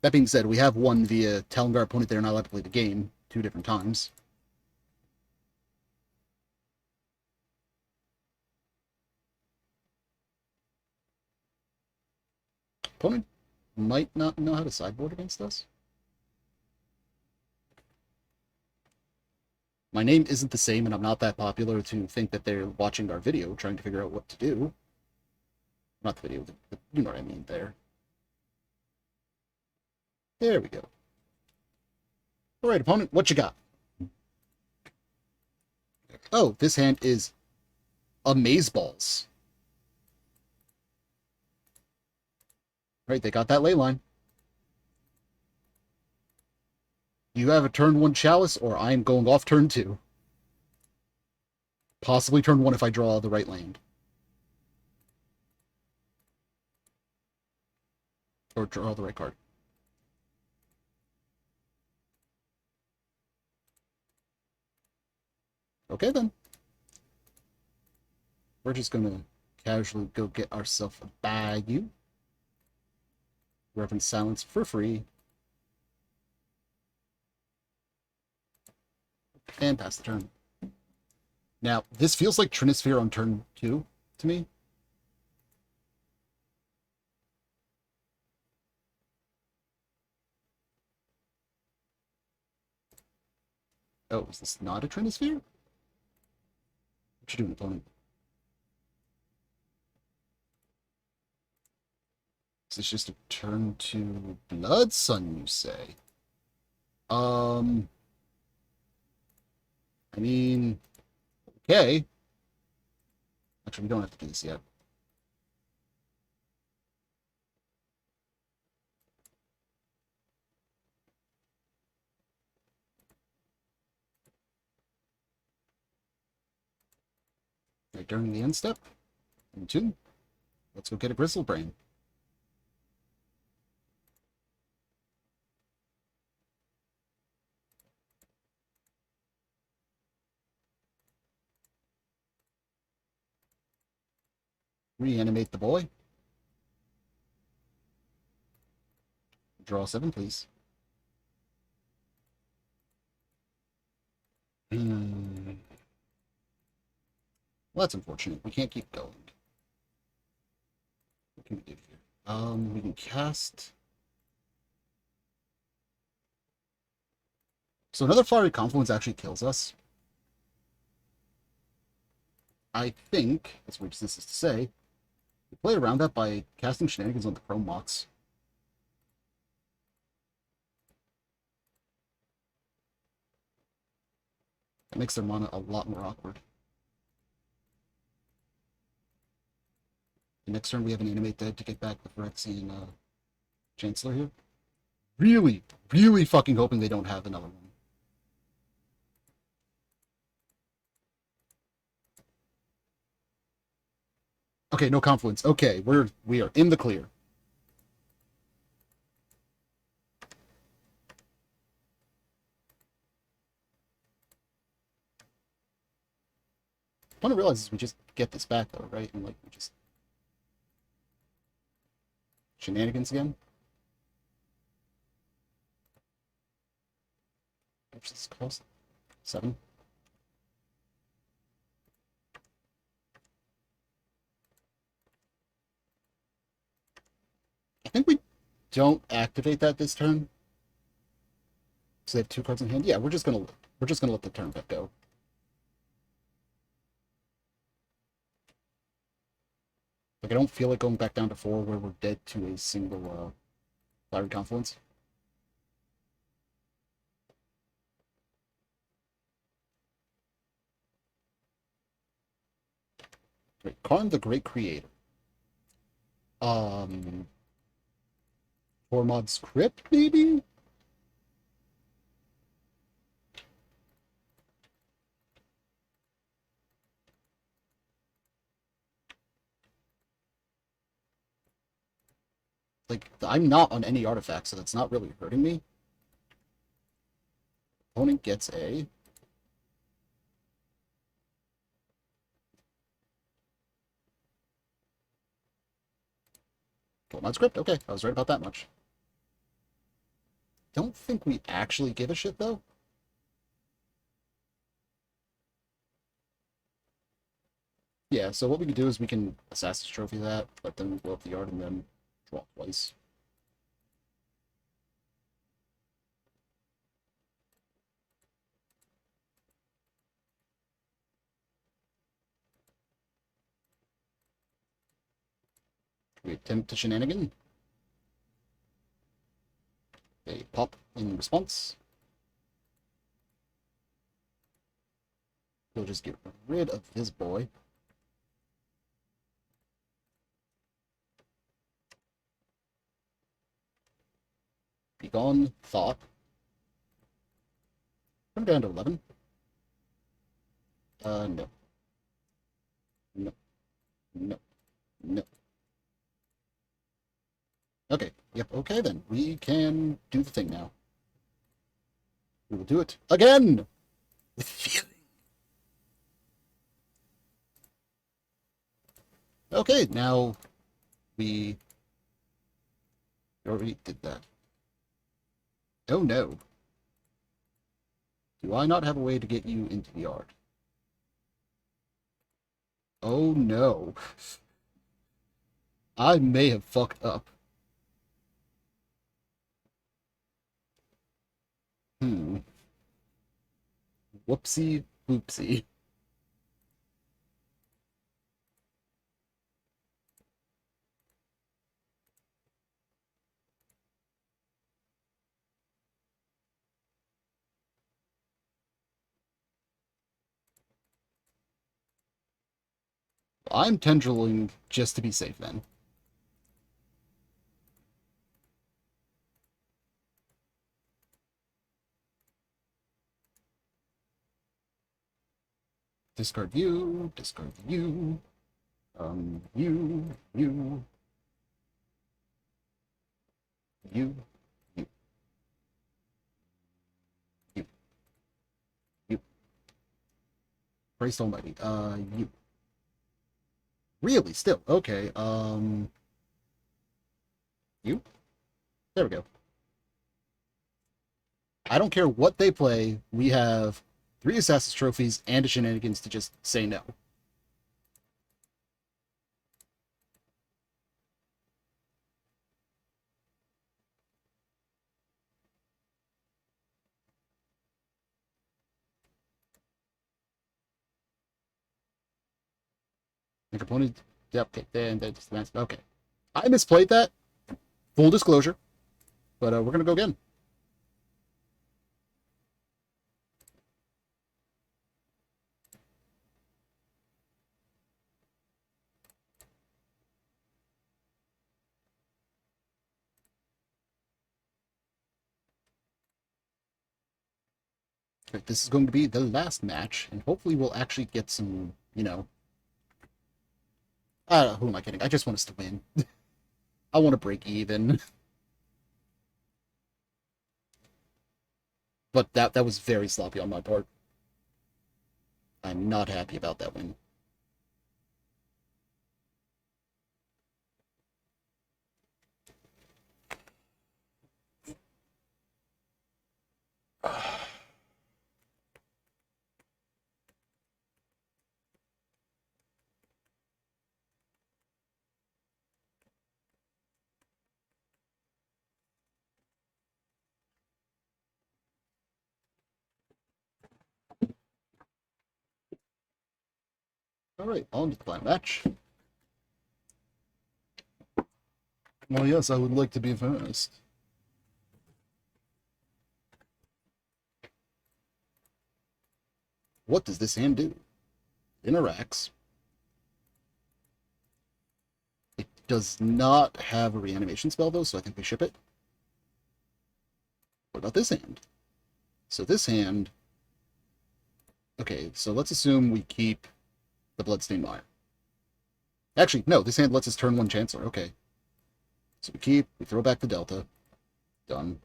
That being said, we have won via telling our opponent they're not allowed to play the game 2 different times. Opponent might not know how to sideboard against us. My name isn't the same, and I'm not that popular to think that they're watching our video trying to figure out what to do. Not the video, you know what I mean there. There we go. All right, opponent, what you got? Oh, this hand is Amazeballs. Right, they got that ley line. You have a turn 1 Chalice, or I am going off turn 2. Possibly turn 1 if I draw the right land. Or draw the right card. Okay, then. We're just gonna casually go get ourselves a bag. Reverend Silence for free. And pass the turn. Now, this feels like Trinisphere on turn 2 to me. Oh, is this not a Trinisphere? What you doing, opponent? Is this just a turn 2 Blood Sun, you say? I mean, okay. Actually, we don't have to do this yet. Right during the end step. And 2. Let's go get a Grizzlebrain. Reanimate the boy. Draw 7, please. Well, that's unfortunate. We can't keep going. What can we do here? We can cast... So another Fiery Confluence actually kills us. I think, as weird as this is to say, we play around that by casting Shenanigans on the Chrome Mox. That makes their mana a lot more awkward. The next turn we have an Animate Dead to get back the Phyrexian Chancellor here. Really, really fucking hoping they don't have another one. Okay, no Confluence. Okay, we are in the clear. What I realize is we just get this back though, right? And like we just shenanigans again. What's this cost? 7. I think we don't activate that this turn. So they have 2 cards in hand. Yeah, we're just gonna let the turn bet go. Like I don't feel like going back down to 4 where we're dead to a single Fiery Confluence. Wait, Karn the Great Creator. Tormod's Crypt, maybe? Like, I'm not on any artifact, so that's not really hurting me. Opponent gets a... Tormod's Crypt, okay, I was right about that much. Don't think we actually give a shit, though. Yeah, so what we can do is we can Assassin's Trophy that, let them blow up the yard, and then draw twice. We attempt to shenanigan. They pop in response. We'll just get rid of this boy. Be gone, thought. Come down to 11. No. No. No. No. Okay, yep, okay then. We can do the thing now. We will do it again! With feeling. Okay, now we already did that. Oh no. Do I not have a way to get you into the yard? Oh no. I may have fucked up. Whoopsie boopsie. I'm tendriling just to be safe then. Discard you, discard you, you, you, you, you, you, you. Christ almighty, you. Really, still, okay, you? There we go. I don't care what they play, we have 3 Assassin's Trophies and a Shenanigans to just say no. Your opponent, yep, okay, then that's okay. I misplayed that, full disclosure, but we're gonna go again. Right, this is going to be the last match, and hopefully we'll actually get some, you know... who am I kidding? I just want us to win. I want to break even. But that was very sloppy on my part. I'm not happy about that win. Alright, on to the final match. Well, yes, I would like to be first. What does this hand do? Interacts. It does not have a reanimation spell, though, so I think we ship it. What about this hand? So this hand... Okay, so let's assume we keep the Bloodstained Mire. Actually, no, this hand lets us turn one Chancellor. Okay. So we throw back the Delta. Done.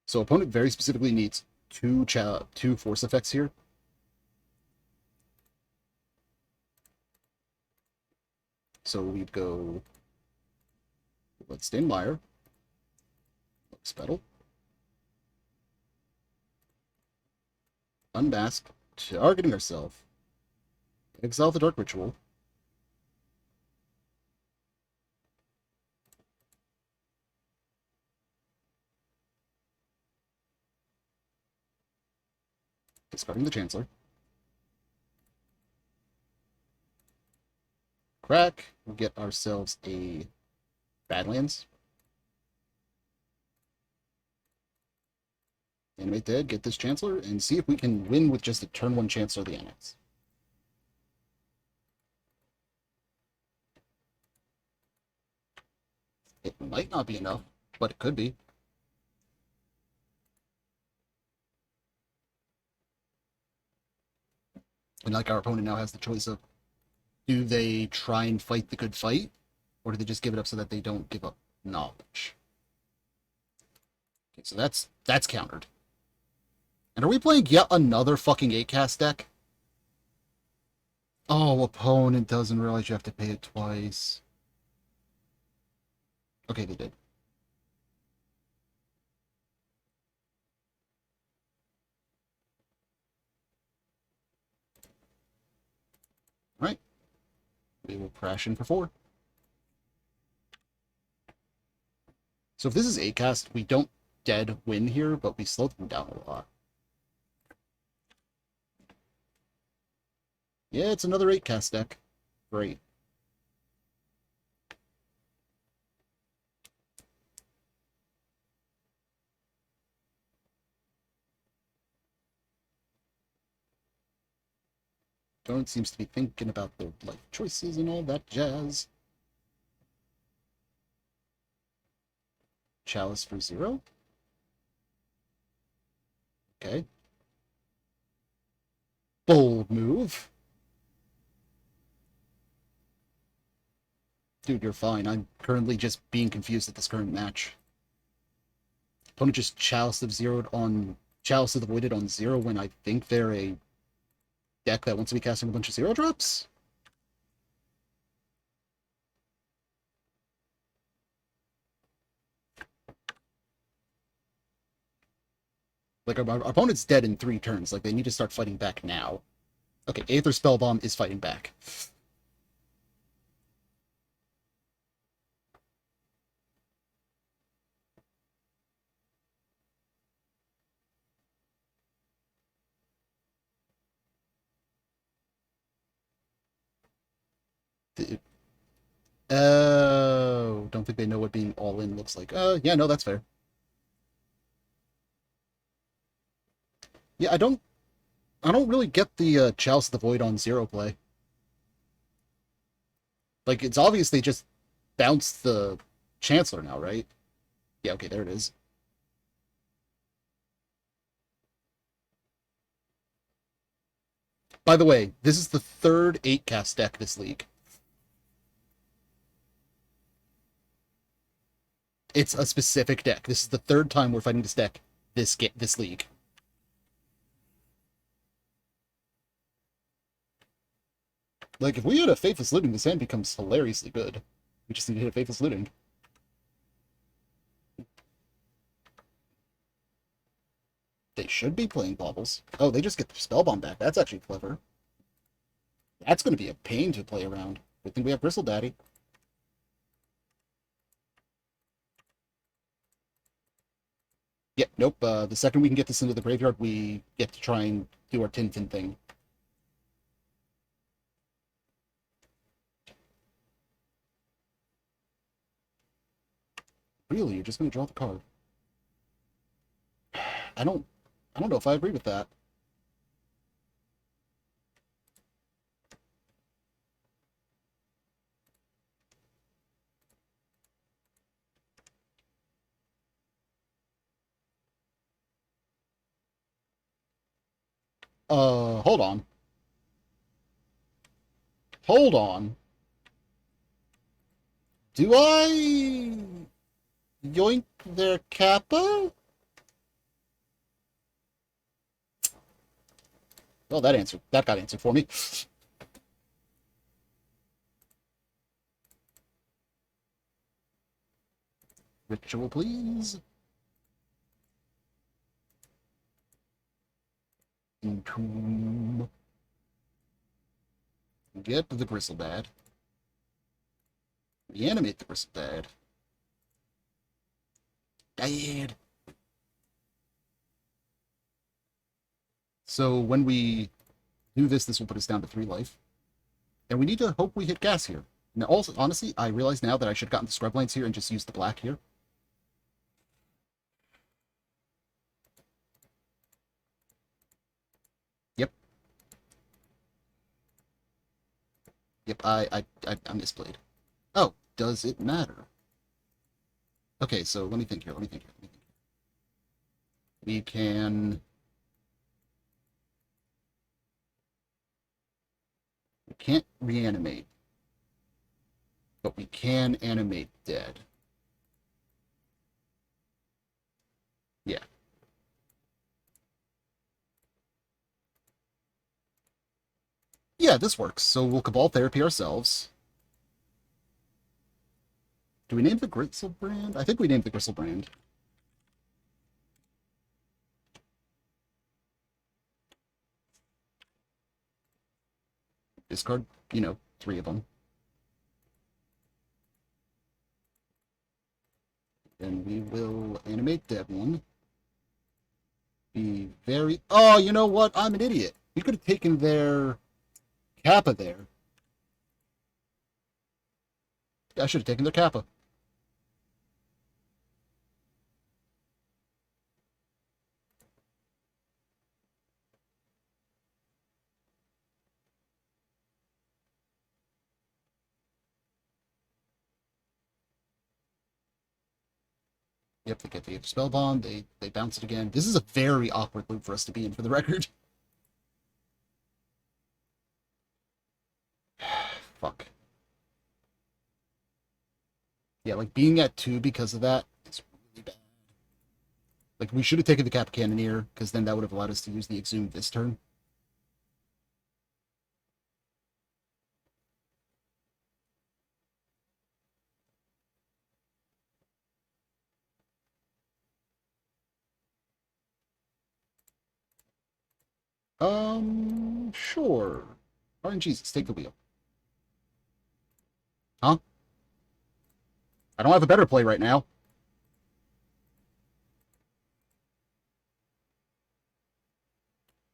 So opponent very specifically needs two force effects here. So we'd go Bloodstained Mire, Spettle, Unmask, targeting ourselves, exile the Dark Ritual, discarding the Chancellor, crack, we get ourselves a Badlands, animate dead, get this Chancellor, and see if we can win with just a turn one Chancellor of the Annex. It might not be enough, but it could be. And like our opponent now has the choice of, do they try and fight the good fight, or do they just give it up so that they don't give up knowledge? Okay, so that's countered. And are we playing yet another fucking 8-cast deck? Oh, opponent doesn't realize you have to pay it twice. Okay, they did. Alright. We will crash in for 4. So if this is 8-cast, we don't dead win here, but we slow them down a lot. Yeah, it's another 8-cast deck. Great. Opponent seems to be thinking about their life choices and all that jazz. Chalice for 0. Okay. Bold move. Dude, you're fine. I'm currently just being confused at this current match. Opponent just Chalice of the Voided on 0 when I think they're a deck that wants to be casting a bunch of 0-drops? Like, our opponent's dead in 3 turns. Like, they need to start fighting back now. Okay, Aether Spellbomb is fighting back. Oh, don't think they know what being all-in looks like. Yeah, no, that's fair. Yeah, I don't really get the Chalice of the Void on 0 play. Like, it's obvious they just bounced the Chancellor now, right? Yeah, okay, there it is. By the way, this is the third 8-cast deck this league. It's a specific deck. This is the third time we're fighting this deck this league. Like, if we hit a Faithless Looting, this hand becomes hilariously good. We just need to hit a Faithless Looting. They should be playing baubles. Oh, they just get the Spellbomb back. That's actually clever. That's going to be a pain to play around. Good thing we have Bristle Daddy. Yeah, nope. The second we can get this into the graveyard, we get to try and do our Tintin thing. Really, you're just going to draw the card? I don't know if I agree with that. Hold on. Hold on. Do I yoink their Kappa? Well, that got answered for me. Ritual, please. Entomb. Get the Gristlebad. Reanimate the Gristlebad. Dad. So when we do this, this will put us down to 3 life. And we need to hope we hit gas here. Now, also, honestly, I realize now that I should have gotten the Scrublands here and just used the black here. Yep. Yep, I misplayed. Oh, does it matter? Okay, so let me think here. We can... We can't reanimate. But we can animate dead. Yeah. Yeah, this works. So we'll Cabal Therapy ourselves. Do we name the Griselbrand? I think we named the Griselbrand. Discard, 3 of them. And we will animate dead one. Be very... Oh, you know what? I'm an idiot. We could have taken their Kappa there. I should have taken their Kappa. Yep, they get the Spellbomb, they bounce it again. This is a very awkward loop for us to be in, for the record. Fuck. Yeah, like, being at 2 because of that is really bad. Like, we should have taken the Cap Cannoneer, because then that would have allowed us to use the Exhume this turn. Sure. RNGesus, take the wheel. Huh? I don't have a better play right now.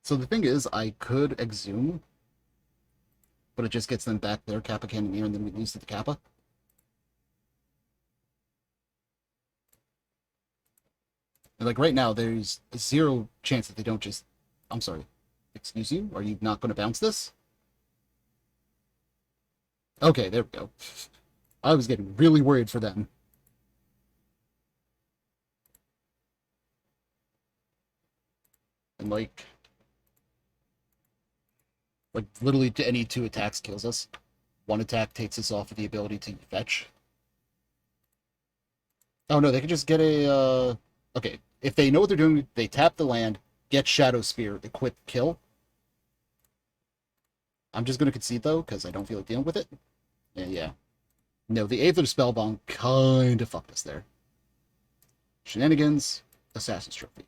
So the thing is, I could Exhume, but it just gets them back their Kappa Cannoneer, and then we lose to the Kappa. And like right now, there's 0 chance that they don't just... I'm sorry. Excuse you? Are you not going to bounce this? Okay, there we go. I was getting really worried for them. And literally any 2 attacks kills us. 1 attack takes us off of the ability to fetch. Oh no, they can just get a, okay. If they know what they're doing, they tap the land, get Shadow Spear, equip, kill. I'm just going to concede, though, because I don't feel like dealing with it. Yeah. No, the Aether Spellbomb kind of fucked us there. Shenanigans, Assassin's Trophy.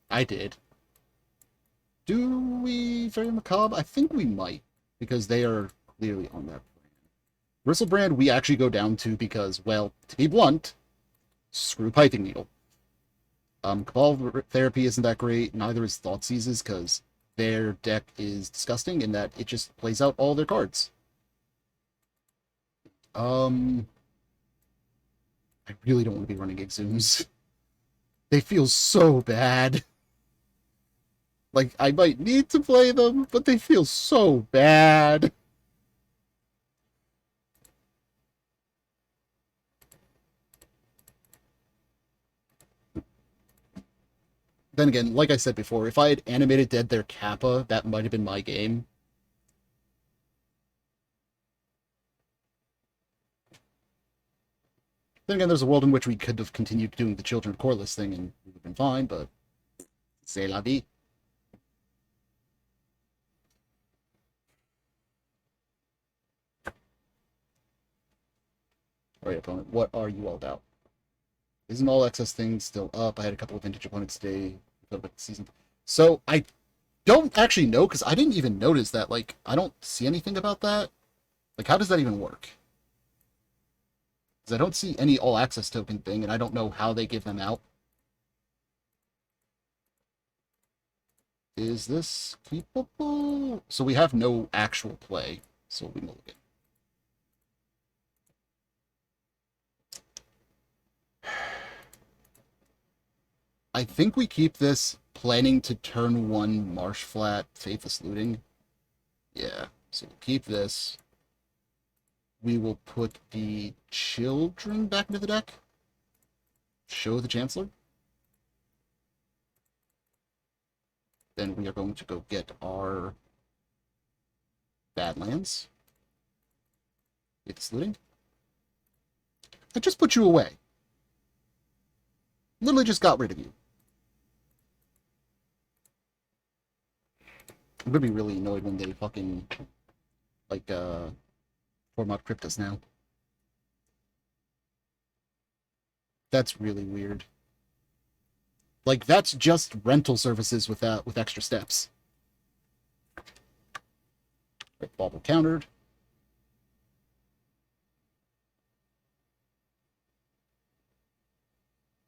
I did. Do we Fairy Macabre? I think we might, because they are clearly on that brand. Bristlebrand, we actually go down to because, well, to be blunt, screw Piping Needle. Cabal Therapy isn't that great, neither is Thoughtseizes, because their deck is disgusting in that it just plays out all their cards. I really don't want to be running Exhumes. They feel so bad. Like, I might need to play them, but they feel so bad. Then again, like I said before, if I had animated dead their Kappa, that might have been my game. Then again, there's a world in which we could have continued doing the Children Coreless thing and we would have been fine, but c'est la vie. Alright, opponent, what are you all about? Isn't all access things still up? I had a couple of vintage opponents today. Season. So I don't actually know because I didn't even notice that. Like, I don't see anything about that. Like, how does that even work? Because I don't see any all access token thing, and I don't know how they give them out. Is this keepable? So we have no actual play, so we mulligan. I think we keep this planning to turn 1 Marsh Flat Faithless Looting. Yeah, so we'll keep this. We will put the Children back into the deck. Show the Chancellor. Then we are going to go get our Badlands. Faithless Looting. I just put you away. Literally just got rid of you. I'm gonna be really annoyed when they fucking, like, form out Cryptus now. That's really weird. Like, that's just rental services with extra steps. Right, Bauble countered.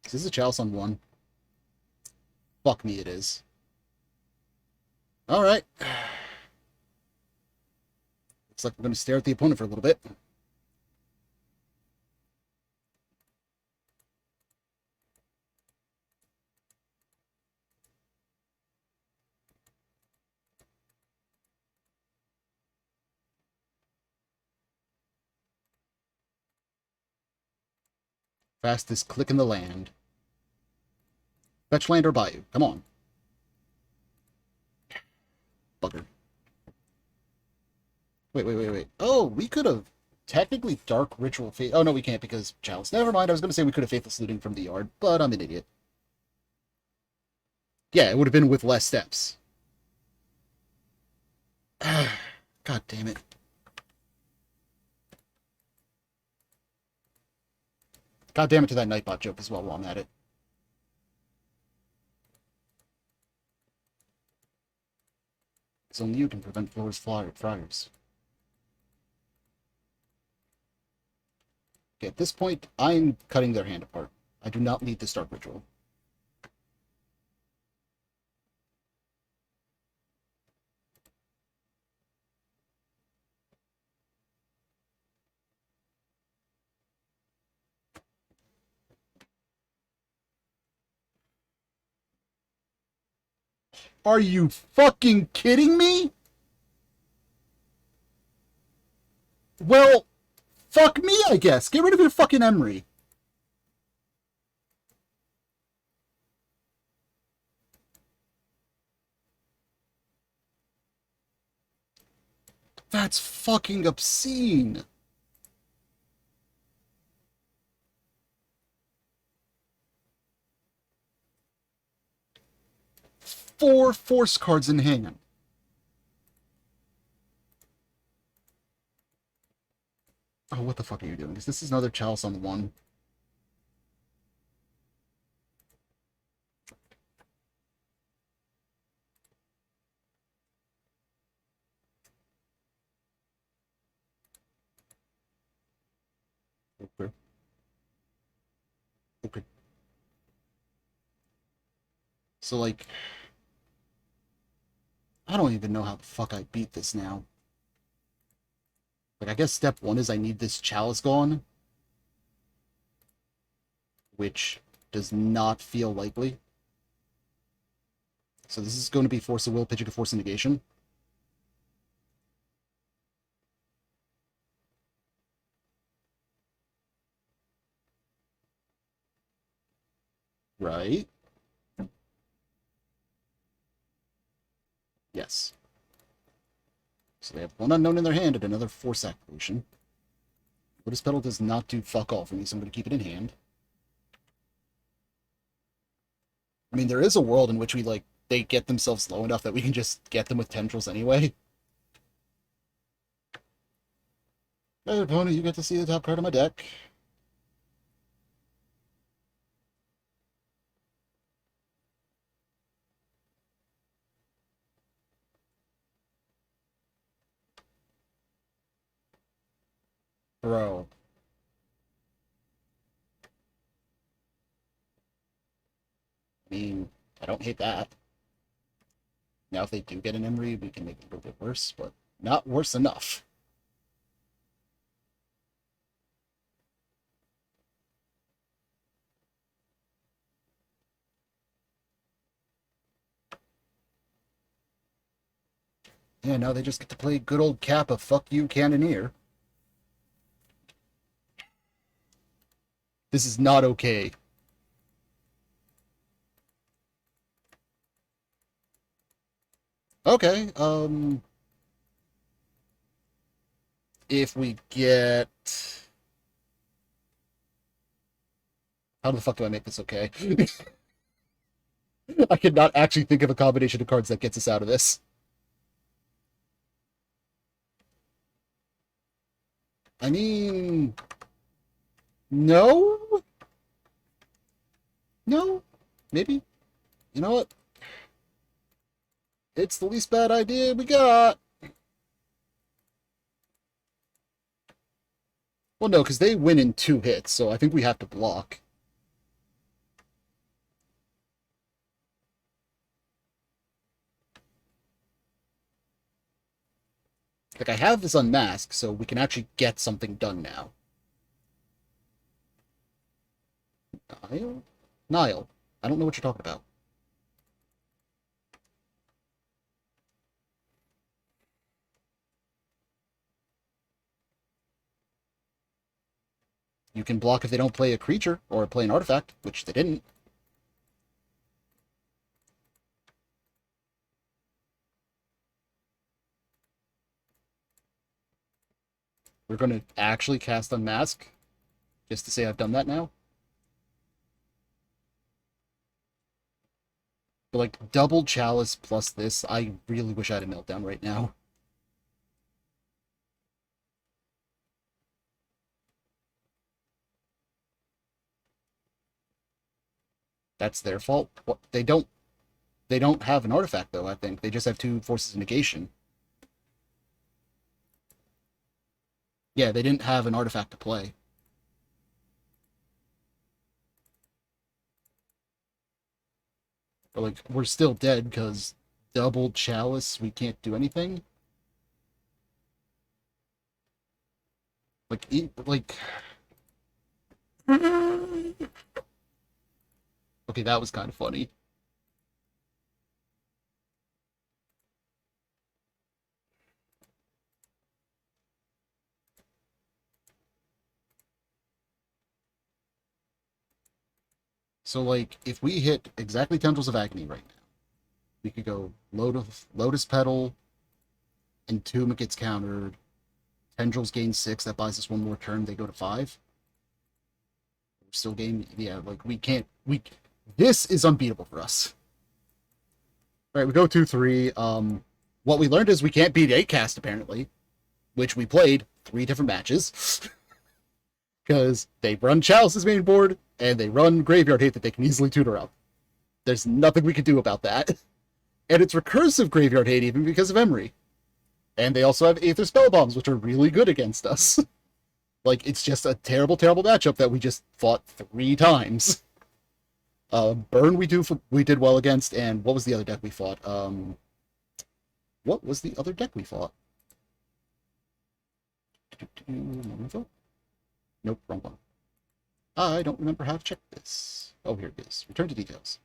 Is this a Chalice on 1? Fuck me, it is. Alright. Looks like we're going to stare at the opponent for a little bit. Fastest click in the land. Fetch land or Bayou. Come on. Bugger. Wait. Oh, we could have technically Dark Ritual Fate. Oh, no, we can't because Chalice. Never mind. I was going to say we could have Faithless Looting from the yard, but I'm an idiot. Yeah, it would have been with less steps. God damn it. God damn it to that Nightbot joke as well while I'm at it. Because only you can prevent Flora's friars. Okay, at this point, I'm cutting their hand apart. I do not need this Dark Ritual. Are you fucking kidding me? Well, fuck me, I guess. Get rid of your fucking Emery. That's fucking obscene. Four force cards in hand. Oh, what the fuck are you doing? Is this another Chalice on one? Okay. Okay. So, like, I don't even know how the fuck I beat this now. Like, I guess step one is I need this Chalice gone, which does not feel likely. So this is going to be Force of Will, pitching a Force of Negation. Right? Yes. So they have one unknown in their hand and another Force activation. Lotus Petal does not do fuck all for me, so I'm going to keep it in hand. I mean, there is a world in which we, like, they get themselves low enough that we can just get them with Tendrils anyway. Hey, opponent, you get to see the top card of my deck. Bro. I mean, I don't hate that. Now, if they do get an Emery, we can make it a little bit worse, but not worse enough. Yeah, now they just get to play good old Kappa, fuck you, Cannoneer. This is not okay. Okay, if we get... How the fuck do I make this okay? I could not actually think of a combination of cards that gets us out of this. I mean... No? No? Maybe? You know what? It's the least bad idea we got. Well, no, because they win in 2 hits, so I think we have to block. Like, I have this unmasked, so we can actually get something done now. Nile? Nile. I don't know what you're talking about. You can block if they don't play a creature or play an artifact, which they didn't. We're going to actually cast Unmask, just to say I've done that now. But, like, double Chalice plus this, I really wish I had a Meltdown right now. That's their fault. What, they don't have an artifact, though, I think. They just have 2 Forces of Negation. Yeah, they didn't have an artifact to play. But, like, we're still dead because double Chalice, we can't do anything. Like, okay, that was kind of funny. So, like, if we hit exactly Tendrils of Agony right now, we could go Lotus Petal, Entomb gets countered. Tendrils gain 6. That buys us one more turn. They go to 5. We're still game. Yeah, like we can't. This is unbeatable for us. All right, we go 2-3. What we learned is we can't beat 8-cast apparently, which we played 3 different matches because they run Chalice's main board and they run Graveyard Hate that they can easily tutor up. There's nothing we can do about that. And it's recursive Graveyard Hate even because of Emery. And they also have Aether Spell Bombs, which are really good against us. Like, it's just a terrible, terrible matchup that we just fought 3 times. Burn we did well against, and what was the other deck we fought? What was the other deck we fought? Nope, wrong one. I don't remember how to check this. Oh, here it is. Return to details.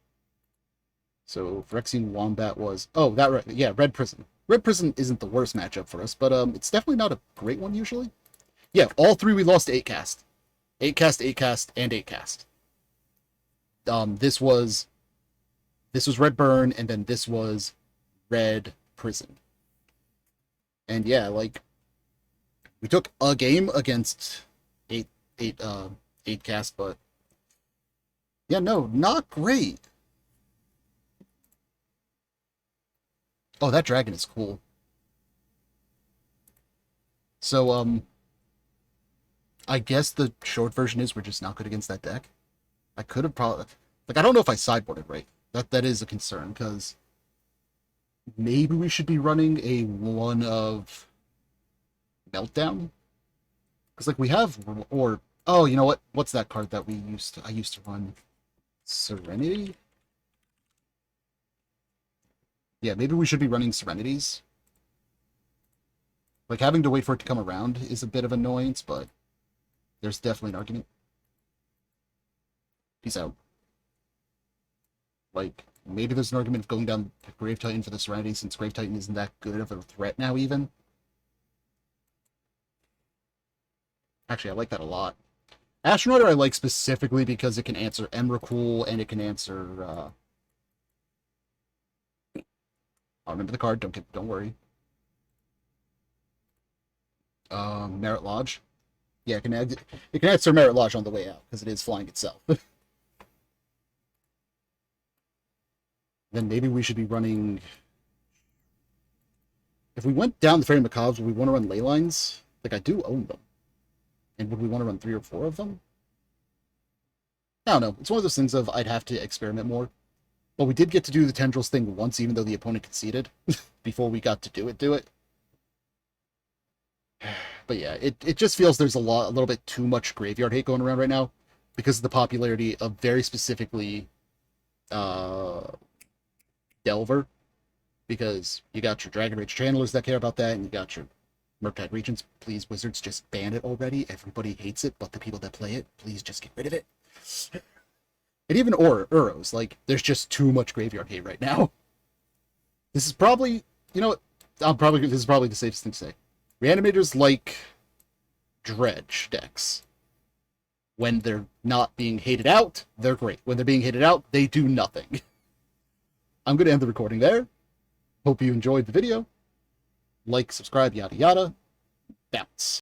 So, Phyrexian Wombat was... Oh, that... Yeah, Red Prison. Red Prison isn't the worst matchup for us, but it's definitely not a great one usually. Yeah, all 3 we lost to 8-cast. 8-cast, 8-cast, and 8-cast. This was Red Burn, and then this was Red Prison. And yeah, like, we took a game against 8-cast, but yeah, no, not great. Oh, that dragon is cool. So, I guess the short version is we're just not good against that deck. I could have probably... Like, I don't know if I sideboarded right. That is a concern, because maybe we should be running a 1 of Meltdown? Because, like, we have... Or... Oh, you know what? What's that card that I used to run? Serenity? Yeah, maybe we should be running Serenities. Like, having to wait for it to come around is a bit of annoyance, but there's definitely an argument. Peace out. Like, maybe there's an argument of going down Grave Titan for the Serenity, since Grave Titan isn't that good of a threat now, even. Actually, I like that a lot. Astronaut I like specifically because it can answer Emrakul, and it can answer, I'll remember the card, don't worry. Merit Lodge. Yeah, it can answer Merit Lodge on the way out, because it is flying itself. Then maybe we should be running... If we went down the Fairy Macabres, would we want to run Leylines? Like, I do own them. And would we want to run 3 or 4 of them? I don't know. It's one of those things of I'd have to experiment more. But we did get to do the Tendrils thing once, even though the opponent conceded, before we got to do it. But yeah, it just feels there's a little bit too much Graveyard Hate going around right now, because of the popularity of very specifically Delver, because you got your Dragon Rage Channelers that care about that, and you got your Murktide Regents. Please, Wizards, just ban it already. Everybody hates it, but the people that play it, please just get rid of it. And even Uros, like, there's just too much Graveyard Hate right now. This is probably, you know what, this is probably the safest thing to say. Reanimators like Dredge decks. When they're not being hated out, they're great. When they're being hated out, they do nothing. I'm going to end the recording there. Hope you enjoyed the video. Like, subscribe, yada yada. Bounce.